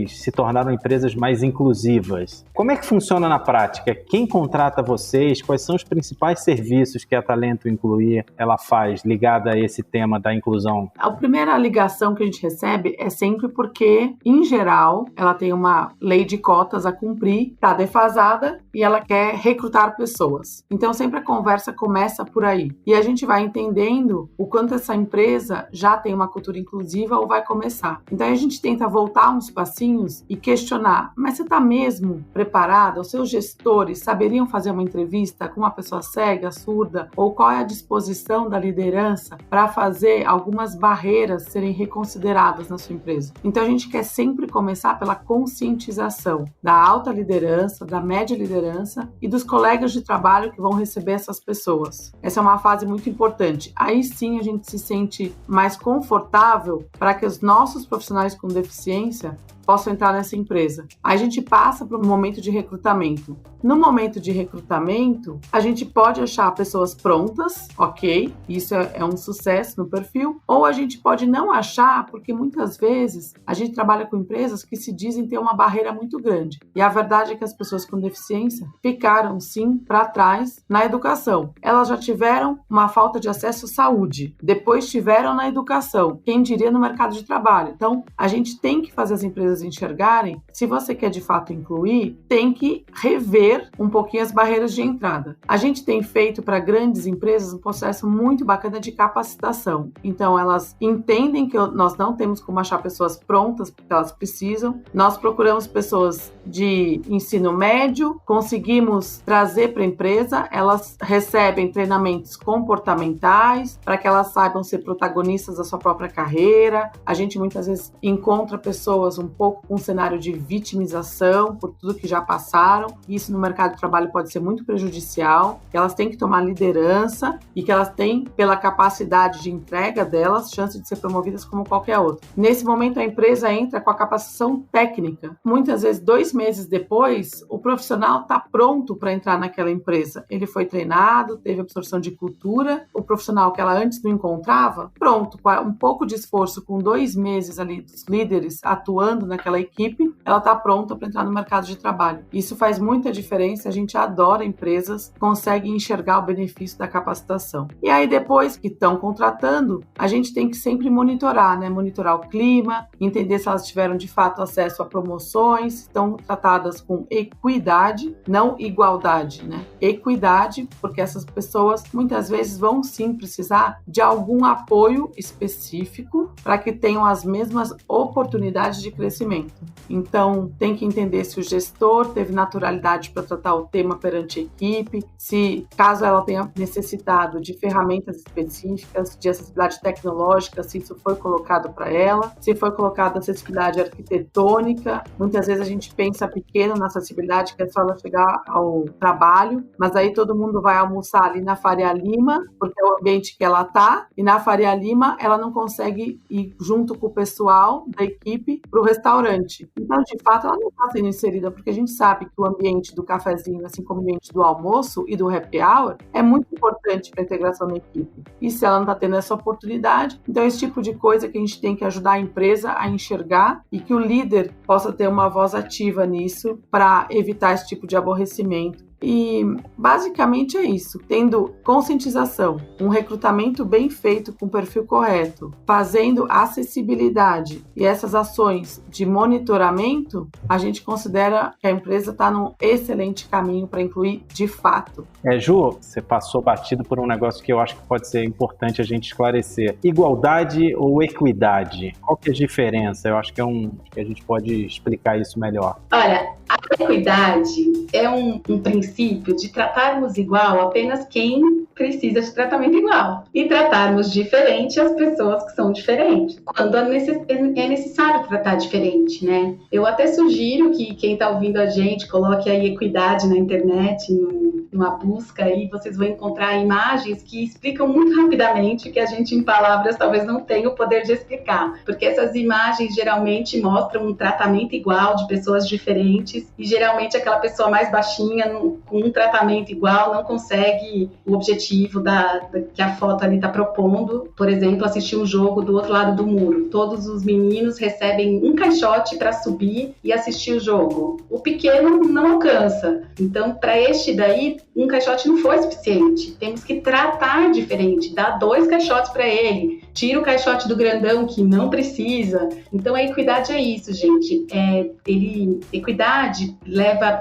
se tornaram empresas mais inclusivas. Como é que funciona na prática? Quem contrata vocês? Quais são os principais serviços que a Talento Incluir ela faz ligada a esse tema da inclusão? A primeira ligação que a gente recebe é sempre porque, em geral, ela tem uma lei de cotas a cumprir, está defasada e ela quer recrutar pessoas. Então, sempre a conversa começa por aí. E a gente vai entendendo o quanto essa empresa já tem uma cultura inclusiva ou vai começar. Então, a gente tenta voltar uns passinhos e questionar, mas você está mesmo preparada? Os seus gestores saberiam fazer uma entrevista com uma pessoa cega, surda? Ou qual é a disposição da liderança para fazer algumas barreiras serem reconsideradas na sua empresa? Então, a gente quer sempre começar pela conscientização da alta liderança, da média liderança e dos colegas de trabalho que vão receber essas pessoas. Essa é uma fase muito importante. Aí sim a gente se sente mais confortável para que os nossos profissionais com deficiência possam entrar nessa empresa. Aí a gente passa para o momento de recrutamento. No momento de recrutamento, a gente pode achar pessoas prontas, ok, isso é um sucesso no perfil, ou a gente pode não achar, porque muitas vezes a gente trabalha com empresas que se dizem ter uma barreira muito grande. E a verdade é que as pessoas com deficiência ficaram, sim, para trás na educação. Elas já tiveram uma falta de acesso à saúde, depois tiveram na educação, quem diria no mercado de trabalho. Então, a gente tem que fazer as empresas empresas enxergarem, se você quer de fato incluir, tem que rever um pouquinho as barreiras de entrada. A gente tem feito para grandes empresas um processo muito bacana de capacitação. Então, elas entendem que nós não temos como achar pessoas prontas porque elas precisam. Nós procuramos pessoas de ensino médio, conseguimos trazer para a empresa, elas recebem treinamentos comportamentais para que elas saibam ser protagonistas da sua própria carreira. A gente muitas vezes encontra pessoas um pouco com um cenário de vitimização por tudo que já passaram. Isso no mercado de trabalho pode ser muito prejudicial, que elas têm que tomar liderança e que elas têm, pela capacidade de entrega delas, chance de ser promovidas como qualquer outra. Nesse momento, a empresa entra com a capacitação técnica. Muitas vezes, 2 meses depois, o profissional está pronto para entrar naquela empresa. Ele foi treinado, teve absorção de cultura. O profissional que ela antes não encontrava, pronto, com um pouco de esforço, com 2 meses ali dos líderes atuando naquela equipe, ela está pronta para entrar no mercado de trabalho. Isso faz muita diferença, a gente adora empresas que conseguem enxergar o benefício da capacitação. E aí, depois que estão contratando, a gente tem que sempre monitorar, né? Monitorar o clima, entender se elas tiveram de fato acesso a promoções, estão tratadas com equidade, não igualdade, né? Equidade, porque essas pessoas muitas vezes vão sim precisar de algum apoio específico para que tenham as mesmas oportunidades de crescimento. Então, tem que entender se o gestor teve naturalidade para tratar o tema perante a equipe, se caso ela tenha necessitado de ferramentas específicas, de acessibilidade tecnológica, se isso foi colocado para ela, se foi colocado acessibilidade arquitetônica. Muitas vezes a gente pensa pequeno na acessibilidade, que é só ela chegar ao trabalho, mas aí todo mundo vai almoçar ali na Faria Lima, porque é o ambiente que ela está, e na Faria Lima ela não consegue ir junto com o pessoal da equipe para o restaurante. Então, de fato, ela não está sendo inserida, porque a gente sabe que o ambiente do cafezinho, assim como o ambiente do almoço e do happy hour, é muito importante para a integração na equipe. E se ela não está tendo essa oportunidade, então esse tipo de coisa que a gente tem que ajudar a empresa a enxergar e que o líder possa ter uma voz ativa nisso para evitar esse tipo de aborrecimento. E basicamente é isso, tendo conscientização, um recrutamento bem feito com o perfil correto, fazendo acessibilidade e essas ações de monitoramento, a gente considera que a empresa está num excelente caminho para incluir de fato. Ju, você passou batido por um negócio que eu acho que pode ser importante a gente esclarecer. Igualdade ou equidade? Qual que é a diferença? Eu acho que que a gente pode explicar isso melhor. Olha, a equidade é um princípio de tratarmos igual apenas quem precisa de tratamento igual e tratarmos diferente as pessoas que são diferentes, quando é necessário tratar diferente, né? Eu até sugiro que quem está ouvindo a gente coloque aí equidade na internet, numa busca aí, vocês vão encontrar imagens que explicam muito rapidamente que a gente em palavras talvez não tenha o poder de explicar, porque essas imagens geralmente mostram um tratamento igual de pessoas diferentes e geralmente aquela pessoa mais baixinha com um tratamento igual não consegue o objetivo que a foto ali está propondo. Por exemplo, assistir um jogo do outro lado do muro. Todos os meninos recebem um caixote para subir e assistir o jogo. O pequeno não alcança. Então, para este daí, um caixote não foi suficiente. Temos que tratar diferente, dar 2 caixotes para ele. Tira o caixote do grandão que não precisa. Então, a equidade é isso, gente. Equidade leva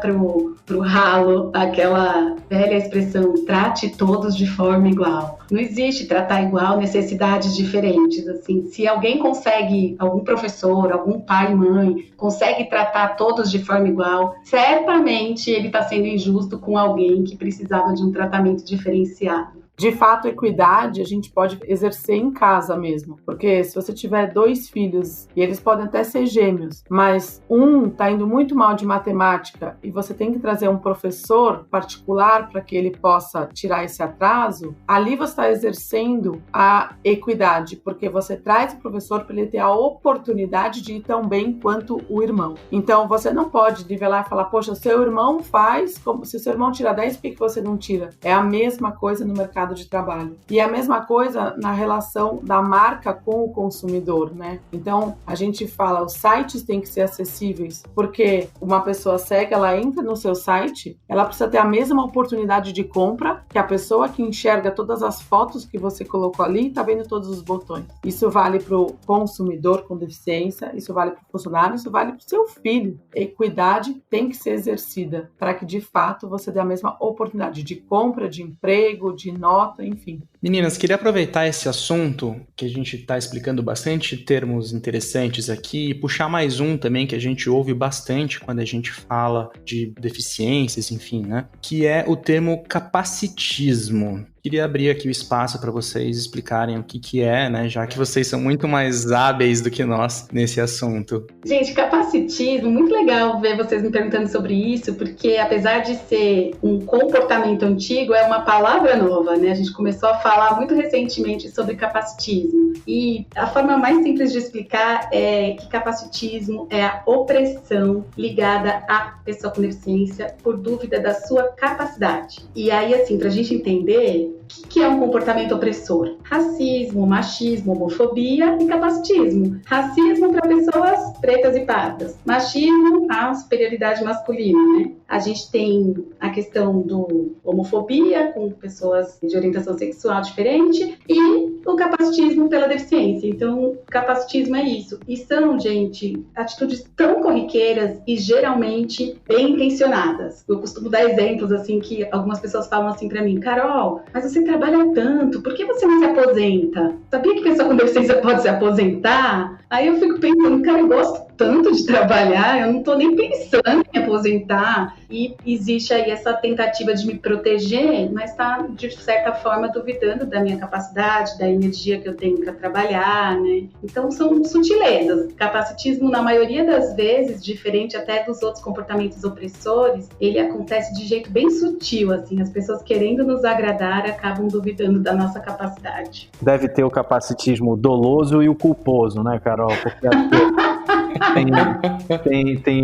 pro ralo aquela velha expressão, trate todos de forma igual. Não existe tratar igual necessidades diferentes. Assim, se alguém consegue, algum professor, algum pai e mãe, consegue tratar todos de forma igual, certamente ele está sendo injusto com alguém que precisava de um tratamento diferenciado. De fato, equidade a gente pode exercer em casa mesmo, porque se você tiver 2 filhos e eles podem até ser gêmeos, mas um está indo muito mal de matemática e você tem que trazer um professor particular para que ele possa tirar esse atraso, ali você está exercendo a equidade, porque você traz o professor para ele ter a oportunidade de ir tão bem quanto o irmão. Então, você não pode nivelar e falar, poxa, seu irmão faz, como se seu irmão tira 10, por que você não tira? É a mesma coisa no mercado mercado de trabalho. E a mesma coisa na relação da marca com o consumidor, né? Então, a gente fala, os sites têm que ser acessíveis, porque uma pessoa cega, ela entra no seu site, ela precisa ter a mesma oportunidade de compra que a pessoa que enxerga todas as fotos que você colocou ali e está vendo todos os botões. Isso vale para o consumidor com deficiência, isso vale para o funcionário, isso vale para o seu filho. Equidade tem que ser exercida para que, de fato, você dê a mesma oportunidade de compra, de emprego, de nota, enfim. Meninas, queria aproveitar esse assunto que a gente está explicando bastante termos interessantes aqui e puxar mais um também que a gente ouve bastante quando a gente fala de deficiências, enfim, né? Que é o termo capacitismo. Queria abrir aqui o espaço para vocês explicarem o que é, né? Já que vocês são muito mais hábeis do que nós nesse assunto. Gente, capacitismo, muito legal ver vocês me perguntando sobre isso, porque apesar de ser um comportamento antigo, é uma palavra nova, né? A gente começou a falar muito recentemente sobre capacitismo. E a forma mais simples de explicar é que capacitismo é a opressão ligada à pessoa com deficiência por dúvida da sua capacidade. E aí, assim, pra gente entender o que é um comportamento opressor? Racismo, machismo, homofobia e capacitismo. Racismo para pessoas pretas e pardas. Machismo, a superioridade masculina, né? A gente tem a questão do homofobia com pessoas de orientação sexual diferente e o capacitismo pela deficiência. Então, capacitismo é isso. E são, gente, atitudes tão corriqueiras e geralmente bem intencionadas. Eu costumo dar exemplos, assim, que algumas pessoas falam assim para mim, Carol, mas você trabalha tanto, por que você não se aposenta? Sabia que pessoa com deficiência pode se aposentar? Aí eu fico pensando, cara, eu gosto tanto de trabalhar, eu não tô nem pensando em me aposentar. E existe aí essa tentativa de me proteger, mas tá, de certa forma, duvidando da minha capacidade, da energia que eu tenho para trabalhar, né? Então, são sutilezas. Capacitismo, na maioria das vezes, diferente até dos outros comportamentos opressores, ele acontece de jeito bem sutil, assim. As pessoas querendo nos agradar acabam duvidando da nossa capacidade. Deve ter o capacitismo doloso e o culposo, né, Carol? Porque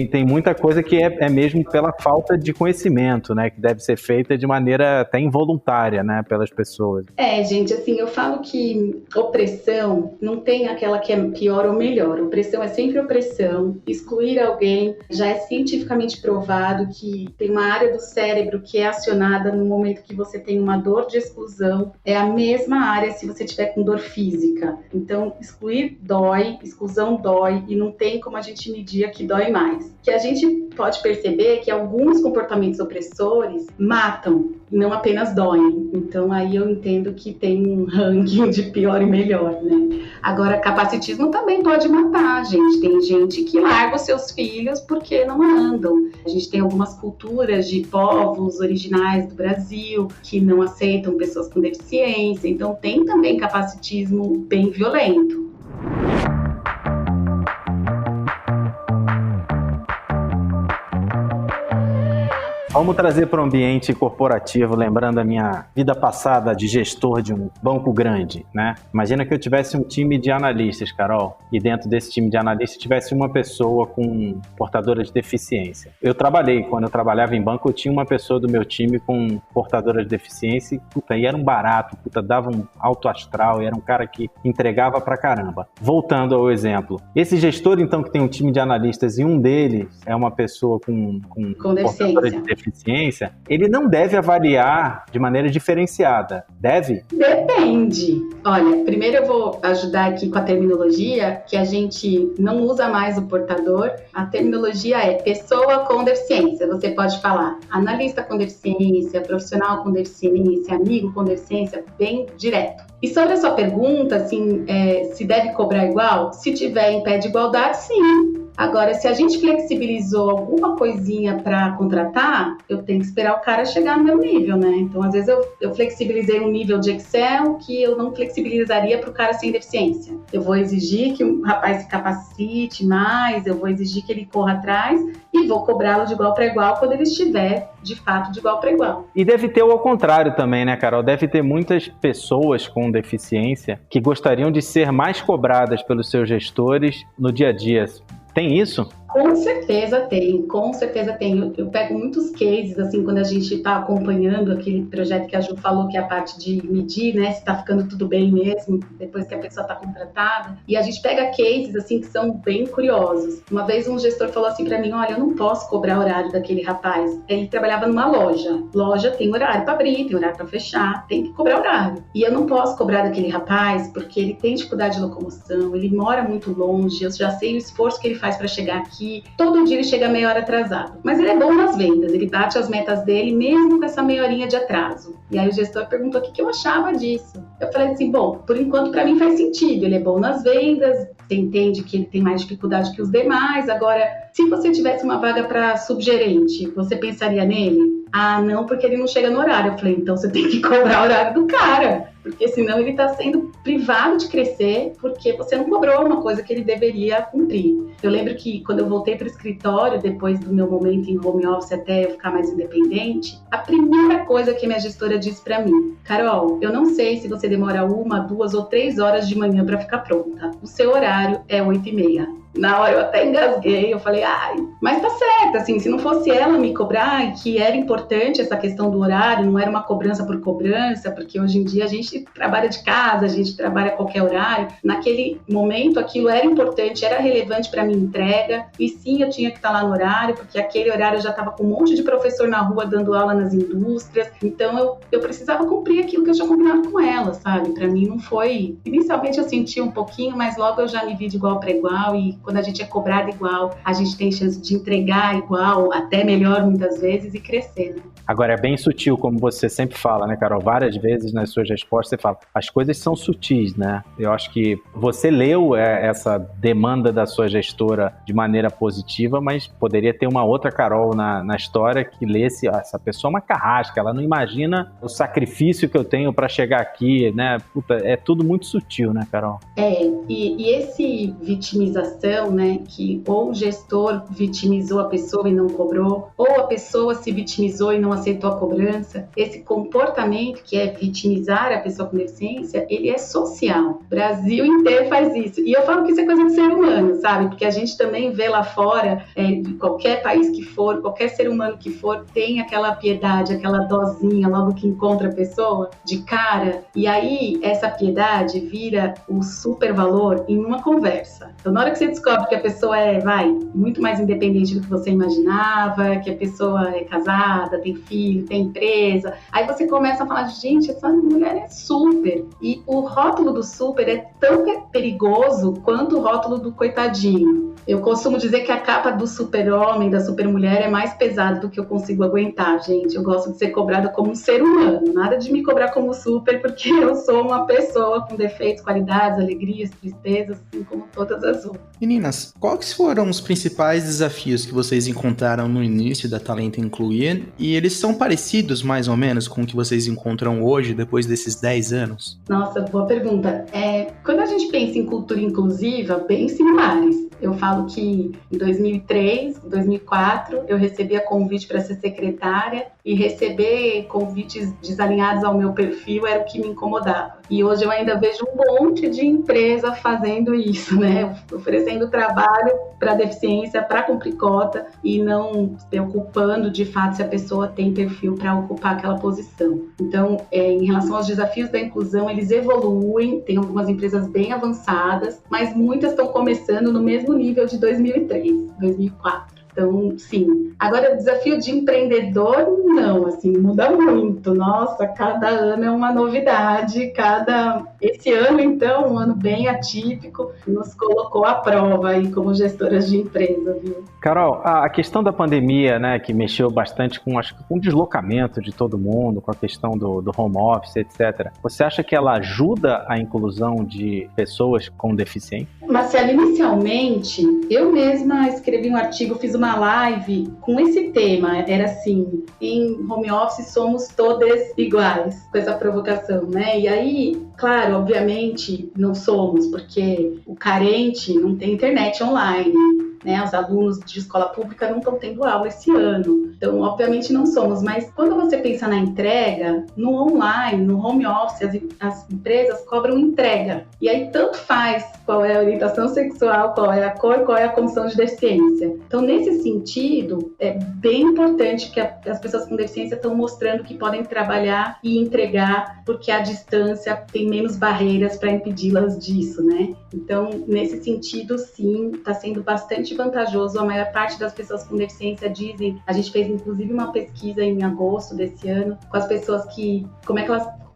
tem muita coisa que é mesmo pela falta de conhecimento, né? Que deve ser feita de maneira até involuntária, né? Pelas pessoas. Gente, assim, eu falo que opressão não tem aquela que é pior ou melhor. Opressão é sempre opressão. Excluir alguém já é cientificamente provado que tem uma área do cérebro que é acionada no momento que você tem uma dor de exclusão. É a mesma área se você tiver com dor física. Então, excluir dói, exclusão dói e não tem como a gente medir a que dói mais. O que a gente pode perceber é que alguns comportamentos opressores matam, não apenas doem. Então aí eu entendo que tem um ranking de pior e melhor, né? Agora, capacitismo também pode matar, gente. Tem gente que larga os seus filhos porque não andam. A gente tem algumas culturas de povos originais do Brasil que não aceitam pessoas com deficiência. Então tem também capacitismo bem violento. Vamos trazer para o ambiente corporativo, lembrando a minha vida passada de gestor de um banco grande, né? Imagina que eu tivesse um time de analistas, Carol, e dentro desse time de analistas tivesse uma pessoa com portadora de deficiência. Quando eu trabalhava em banco, eu tinha uma pessoa do meu time com portadora de deficiência e era um barato, dava um alto astral, e era um cara que entregava pra caramba. Voltando ao exemplo, esse gestor, então, que tem um time de analistas e um deles é uma pessoa com portadora de deficiência, ele não deve avaliar de maneira diferenciada, deve? Depende. Olha, primeiro eu vou ajudar aqui com a terminologia, que a gente não usa mais o portador. A terminologia é pessoa com deficiência. Você pode falar analista com deficiência, profissional com deficiência, amigo com deficiência, bem direto. E sobre a sua pergunta, assim, se deve cobrar igual? Se tiver em pé de igualdade, sim. Agora, se a gente flexibilizou alguma coisinha para contratar, eu tenho que esperar o cara chegar no meu nível, né? Então, às vezes, eu flexibilizei um nível de Excel que eu não flexibilizaria para o cara sem deficiência. Eu vou exigir que o rapaz se capacite mais, eu vou exigir que ele corra atrás e vou cobrá-lo de igual para igual quando ele estiver, de fato, de igual para igual. E deve ter o ao contrário também, né, Carol? Deve ter muitas pessoas com deficiência que gostariam de ser mais cobradas pelos seus gestores no dia a dia. Tem isso? Com certeza tem, com certeza tem. Eu pego muitos cases, assim, quando a gente está acompanhando aquele projeto que a Ju falou, que é a parte de medir, né, se está ficando tudo bem mesmo, depois que a pessoa está contratada. E a gente pega cases, assim, que são bem curiosos. Uma vez um gestor falou assim para mim, olha, eu não posso cobrar o horário daquele rapaz. Ele trabalhava numa loja. Loja tem horário para abrir, tem horário para fechar, tem que cobrar horário. E eu não posso cobrar daquele rapaz porque ele tem dificuldade de locomoção, ele mora muito longe, eu já sei o esforço que ele faz para chegar aqui. Todo dia ele chega meia hora atrasado. Mas ele é bom nas vendas, ele bate as metas dele mesmo com essa meia horinha de atraso. E aí o gestor perguntou o que eu achava disso. Eu falei assim, bom, por enquanto para mim faz sentido, ele é bom nas vendas, você entende que ele tem mais dificuldade que os demais. Agora, se você tivesse uma vaga para subgerente, você pensaria nele? Ah, não, porque ele não chega no horário. Eu falei, então você tem que cobrar o horário do cara, porque senão ele está sendo privado de crescer porque você não cobrou uma coisa que ele deveria cumprir. Eu lembro que quando eu voltei para o escritório, depois do meu momento em home office até eu ficar mais independente, a primeira coisa que minha gestora disse para mim, Carol, eu não sei se você demora 1, 2 ou 3 horas de manhã para ficar pronta. O seu horário é 8h30. Na hora eu até engasguei, eu falei, ai, mas tá certo, assim, se não fosse ela me cobrar, que era importante essa questão do horário, não era uma cobrança por cobrança, porque hoje em dia a gente trabalha de casa, a gente trabalha a qualquer horário. Naquele momento aquilo era importante, era relevante para minha entrega, e sim, eu tinha que estar lá no horário, porque aquele horário eu já estava com um monte de professor na rua dando aula nas indústrias, então eu precisava cumprir aquilo que eu tinha combinado com ela, sabe? Para mim não foi... Inicialmente eu senti um pouquinho, mas logo eu já me vi de igual para igual, e quando a gente é cobrado igual, a gente tem chance de entregar igual, até melhor muitas vezes, e crescer, né? Agora, é bem sutil, como você sempre fala, né, Carol? Várias vezes nas suas respostas você fala, as coisas são sutis, né? Eu acho que você leu essa demanda da sua gestora de maneira positiva, mas poderia ter uma outra Carol na história que lesse, essa pessoa é uma carrasca, ela não imagina o sacrifício que eu tenho para chegar aqui, né? Puta, é tudo muito sutil, né, Carol? E esse vitimização, né, que ou o gestor vitimizou a pessoa e não cobrou, ou a pessoa se vitimizou e não aceitou a cobrança, esse comportamento que é vitimizar a pessoa com deficiência, ele é social. O Brasil inteiro faz isso. E eu falo que isso é coisa de ser humano, sabe? Porque a gente também vê lá fora, de qualquer país que for, qualquer ser humano que for, tem aquela piedade, aquela dosinha logo que encontra a pessoa, de cara, e aí essa piedade vira o super valor em uma conversa. Então, na hora que você descobre que a pessoa é, muito mais independente do que você imaginava, que a pessoa é casada, tem filho, tem empresa, aí você começa a falar, gente, essa mulher é super. E o rótulo do super é tão perigoso quanto o rótulo do coitadinho. Eu costumo dizer que a capa do super-homem, da super-mulher, é mais pesada do que eu consigo aguentar, gente. Eu gosto de ser cobrada como um ser humano, nada de me cobrar como super, porque eu sou uma pessoa com defeitos, qualidades, alegrias, tristezas, assim como todas as outras. Meninas, quais foram os principais desafios que vocês encontraram no início da Talento Incluir? E eles são parecidos, mais ou menos, com o que vocês encontram hoje, depois desses 10 anos? Nossa, boa pergunta. Quando a gente pensa em cultura inclusiva, bem similares. Eu falo que em 2003, 2004, eu recebia convite para ser secretária e receber convites desalinhados ao meu perfil era o que me incomodava. E hoje eu ainda vejo um monte de empresa fazendo isso, né? Oferecendo trabalho para deficiência, para cumprir cota e não se preocupando de fato se a pessoa tem perfil para ocupar aquela posição. Então, em relação aos desafios da inclusão, eles evoluem, tem algumas empresas bem avançadas, mas muitas estão começando no mesmo nível de 2003, 2004. Então, sim. Agora, o desafio de empreendedor, não, assim, muda muito. Nossa, cada ano é uma novidade, Esse ano, então, um ano bem atípico, nos colocou à prova aí como gestoras de empresa, viu? Carol, a questão da pandemia, né, que mexeu bastante com o deslocamento de todo mundo, com a questão do home office, etc. Você acha que ela ajuda a inclusão de pessoas com deficiência? Marcelo, inicialmente, eu mesma escrevi um artigo, fiz uma live com esse tema, era assim, em home office somos todas iguais, com essa provocação, né? E aí, claro, obviamente não somos, porque o carente não tem internet online, né? Os alunos de escola pública não estão tendo aula esse ano. Então, obviamente não somos, mas quando você pensa na entrega, no online, no home office, as empresas cobram entrega. E aí tanto faz qual é a orientação sexual, qual é a cor, qual é a condição de deficiência. Então, nesse sentido, é bem importante que as pessoas com deficiência estão mostrando que podem trabalhar e entregar, porque a distância tem menos barreiras para impedi-las disso, né? Então, nesse sentido, sim, está sendo bastante vantajoso. A maior parte das pessoas com deficiência dizem, a gente fez inclusive uma pesquisa em agosto desse ano, com as pessoas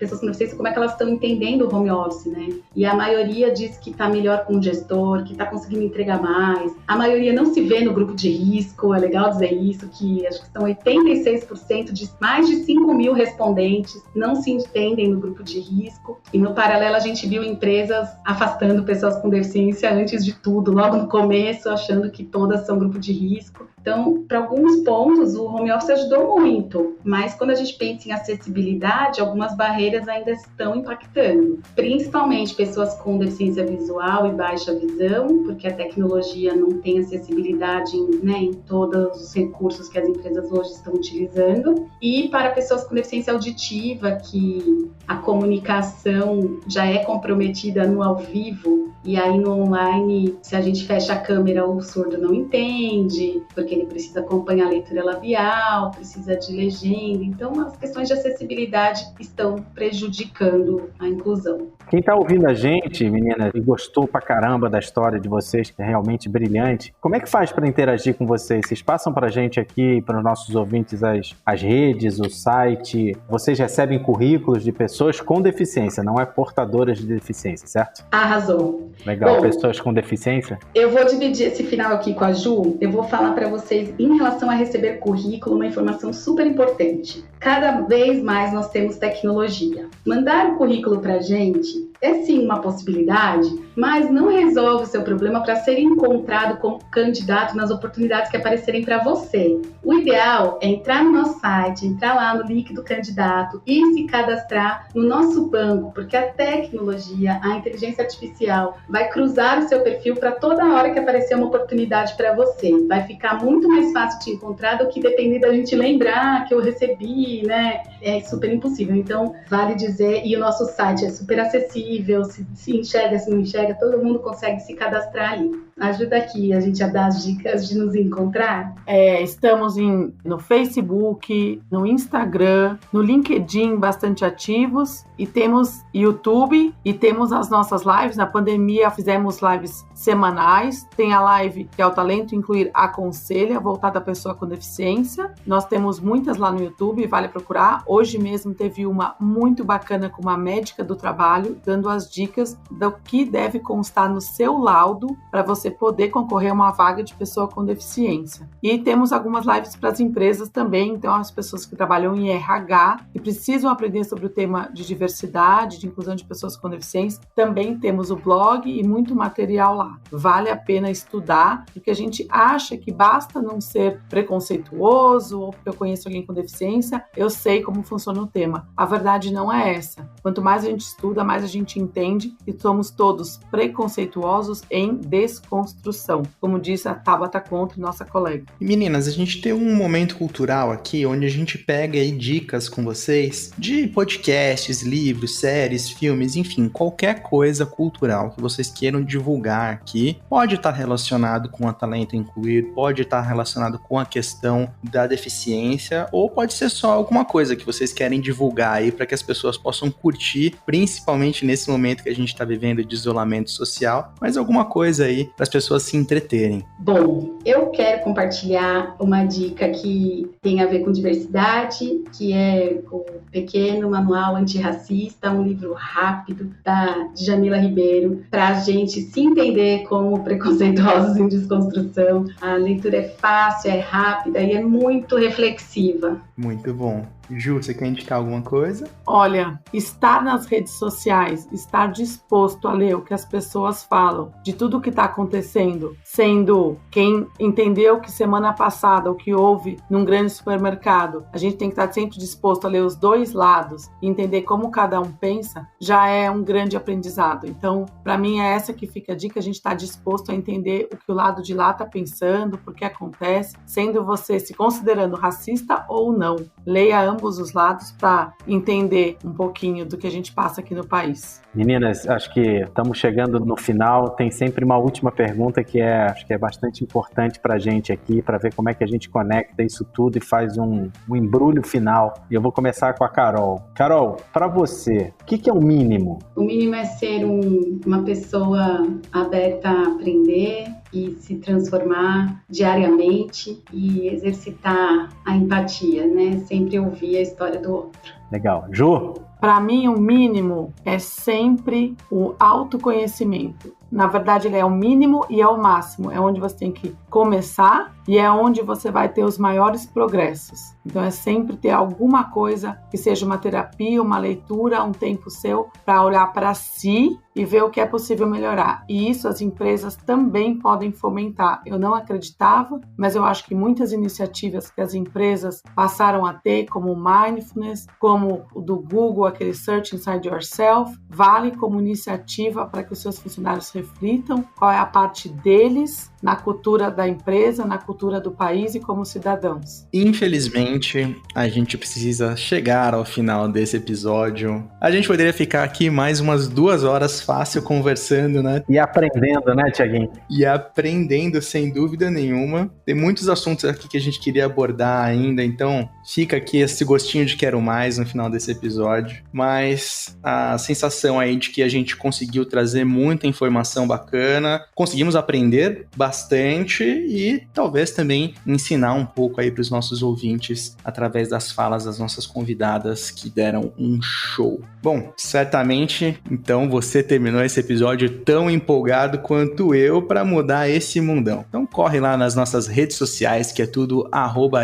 pessoas com deficiência, como é que elas estão entendendo o home office, né? E a maioria diz que está melhor com o gestor, que está conseguindo entregar mais. A maioria não se vê no grupo de risco, é legal dizer isso, que acho que são 86% de mais de 5 mil respondentes não se entendem no grupo de risco. E no paralelo a gente viu empresas afastando pessoas com deficiência antes de tudo, logo no começo, achando que todas são grupo de risco. Então, para alguns pontos, o home office ajudou muito, mas quando a gente pensa em acessibilidade, algumas barreiras ainda estão impactando, principalmente pessoas com deficiência visual e baixa visão, porque a tecnologia não tem acessibilidade em todos os recursos que as empresas hoje estão utilizando, e para pessoas com deficiência auditiva, que a comunicação já é comprometida no ao vivo, e aí no online, se a gente fecha a câmera, o surdo não entende, porque ele precisa acompanhar a leitura labial, precisa de legenda. Então, as questões de acessibilidade estão prejudicando a inclusão. Quem está ouvindo a gente, meninas, e gostou pra caramba da história de vocês, que é realmente brilhante, como é que faz para interagir com vocês? Vocês passam pra gente aqui, para os nossos ouvintes, as redes, o site. Vocês recebem currículos de pessoas com deficiência, não é portadoras de deficiência, certo? Arrasou. Legal. Bom, pessoas com deficiência? Eu vou dividir esse final aqui com a Ju. Eu vou falar para vocês em relação a receber currículo, uma informação super importante. Cada vez mais nós temos tecnologia. Mandar o currículo para a gente é sim uma possibilidade, mas não resolve o seu problema para ser encontrado como candidato nas oportunidades que aparecerem para você. O ideal é entrar no nosso site, entrar lá no link do candidato e se cadastrar no nosso banco, porque a tecnologia, a inteligência artificial, vai cruzar o seu perfil para toda hora que aparecer uma oportunidade para você. Vai ficar muito mais fácil de encontrar do que depender da gente lembrar que eu recebi, né? É super impossível. Então, vale dizer, e o nosso site é super acessível, se enxerga, se não enxerga, todo mundo consegue se cadastrar ali. Ajuda aqui a gente a dar as dicas de nos encontrar. Estamos no Facebook, no Instagram, no LinkedIn bastante ativos, e temos YouTube e temos as nossas lives. Na pandemia fizemos lives semanais. Tem a live que é o Talento Incluir Aconselha, voltada à pessoa com deficiência. Nós temos muitas lá no YouTube, vale procurar. Hoje mesmo teve uma muito bacana com uma médica do trabalho, dando as dicas do que deve constar no seu laudo para você poder concorrer a uma vaga de pessoa com deficiência. E temos algumas lives para as empresas também, então as pessoas que trabalham em RH e precisam aprender sobre o tema de diversidade, de inclusão de pessoas com deficiência, também temos o blog e muito material lá. Vale a pena estudar, porque a gente acha que basta não ser preconceituoso ou porque eu conheço alguém com deficiência, eu sei como funciona o tema. A verdade não é essa. Quanto mais a gente estuda, mais a gente entende que somos todos preconceituosos em desconstrução, como disse a Tabata Conte, nossa colega. Meninas, a gente tem um momento cultural aqui, onde a gente pega aí dicas com vocês de podcasts, livros, séries, filmes, enfim, qualquer coisa cultural que vocês queiram divulgar aqui. Pode estar relacionado com a Talento Incluir, pode estar relacionado com a questão da deficiência, ou pode ser só alguma coisa que vocês querem divulgar aí para que as pessoas possam curtir, principalmente nesse momento que a gente está vivendo de isolamento social, mas alguma coisa aí para as pessoas se entreterem. Bom, eu quero compartilhar uma dica que tem a ver com diversidade, que é o Pequeno Manual Antirracista, um livro rápido da Jamila Ribeiro, para a gente se entender como preconceituosos em desconstrução. A leitura é fácil, é rápida e é muito reflexiva. Muito bom. Ju, você quer indicar alguma coisa? Olha, estar nas redes sociais, estar disposto a ler o que as pessoas falam, de tudo o que está acontecendo, sendo quem entendeu que semana passada o que houve num grande supermercado, a gente tem que estar sempre disposto a ler os dois lados e entender como cada um pensa, já é um grande aprendizado. Então, para mim é essa que fica a dica, a gente está disposto a entender o que o lado de lá está pensando, por que acontece, sendo você se considerando racista ou não. Leia ambos os lados para entender um pouquinho do que a gente passa aqui no país. Meninas, acho que estamos chegando no final. Tem sempre uma última pergunta que acho que é bastante importante para a gente aqui, para ver como é que a gente conecta isso tudo e faz um embrulho final. E eu vou começar com a Carol. Carol, para você, o que é o mínimo? O mínimo é ser uma pessoa aberta a aprender e se transformar diariamente e exercitar a empatia, né? Sempre ouvir a história do outro. Legal. Ju? Para mim, o mínimo é sempre o autoconhecimento. Na verdade, ele é o mínimo e é o máximo. É onde você tem que começar e é onde você vai ter os maiores progressos. Então, é sempre ter alguma coisa que seja uma terapia, uma leitura, um tempo seu para olhar para si e ver o que é possível melhorar. E isso as empresas também podem fomentar. Eu não acreditava, mas eu acho que muitas iniciativas que as empresas passaram a ter, como o Mindfulness, como o do Google, aquele Search Inside Yourself, vale como iniciativa para que os seus funcionários reflitam qual é a parte deles na cultura da empresa, na cultura do país e como cidadãos. Infelizmente, a gente precisa chegar ao final desse episódio. A gente poderia ficar aqui mais umas 2 horas fácil conversando, né? E aprendendo, né, Thiaguinho? E aprendendo, sem dúvida nenhuma. Tem muitos assuntos aqui que a gente queria abordar ainda, então fica aqui esse gostinho de quero mais no final desse episódio. Mas a sensação aí de que a gente conseguiu trazer muita informação bacana, conseguimos aprender bastante e talvez também ensinar um pouco aí para os nossos ouvintes através das falas das nossas convidadas que deram um show. Bom, certamente, então você terminou esse episódio tão empolgado quanto eu para mudar esse mundão. Então corre lá nas nossas redes sociais, que é tudo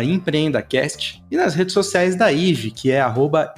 @empreendacast, e nas redes sociais da IVE, que é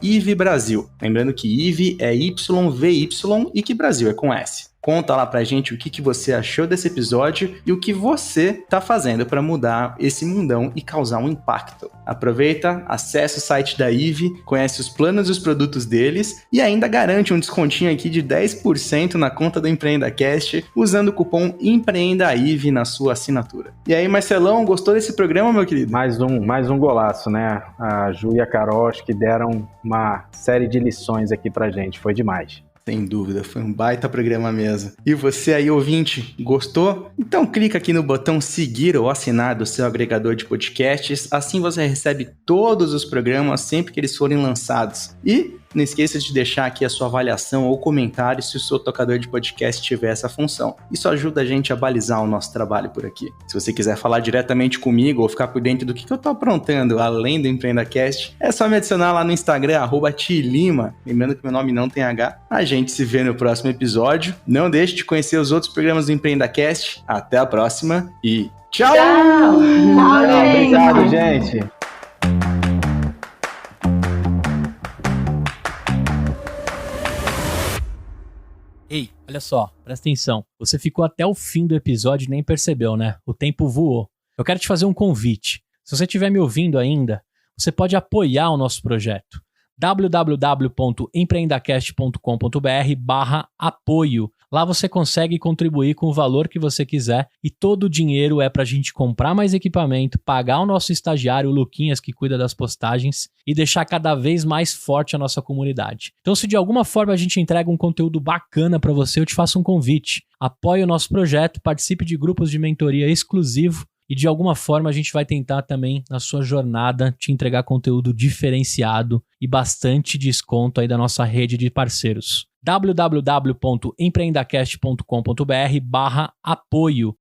@IVEBrasil. Lembrando que IVE é YVY e que Brasil é com S. Conta lá pra gente o que você achou desse episódio e o que você tá fazendo para mudar esse mundão e causar um impacto. Aproveita, acessa o site da IVE, conhece os planos e os produtos deles e ainda garante um descontinho aqui de 10% na conta do EmpreendaCast usando o cupom EmpreendaIVE na sua assinatura. E aí, Marcelão, gostou desse programa, meu querido? Mais um golaço, né? A Ju e a Carol acho que deram uma série de lições aqui pra gente, foi demais. Sem dúvida, foi um baita programa mesmo. E você aí, ouvinte, gostou? Então clica aqui no botão seguir ou assinar do seu agregador de podcasts, assim você recebe todos os programas sempre que eles forem lançados. E não esqueça de deixar aqui a sua avaliação ou comentário se o seu tocador de podcast tiver essa função. Isso ajuda a gente a balizar o nosso trabalho por aqui. Se você quiser falar diretamente comigo ou ficar por dentro do que eu tô aprontando além do EmpreendaCast, é só me adicionar lá no Instagram, @tilima. Lembrando que meu nome não tem H. A gente se vê no próximo episódio. Não deixe de conhecer os outros programas do EmpreendaCast. Até a próxima e tchau! Tchau! Obrigado, gente! Ei, olha só, presta atenção. Você ficou até o fim do episódio e nem percebeu, né? O tempo voou. Eu quero te fazer um convite. Se você estiver me ouvindo ainda, você pode apoiar o nosso projeto. www.empreendacast.com.br/apoio. Lá você consegue contribuir com o valor que você quiser e todo o dinheiro é pra gente comprar mais equipamento, pagar o nosso estagiário, o Luquinhas, que cuida das postagens e deixar cada vez mais forte a nossa comunidade. Então, se de alguma forma a gente entrega um conteúdo bacana pra você, eu te faço um convite. Apoie o nosso projeto, participe de grupos de mentoria exclusivo e de alguma forma a gente vai tentar também, na sua jornada, te entregar conteúdo diferenciado e bastante desconto aí da nossa rede de parceiros. www.empreendacast.com.br/apoio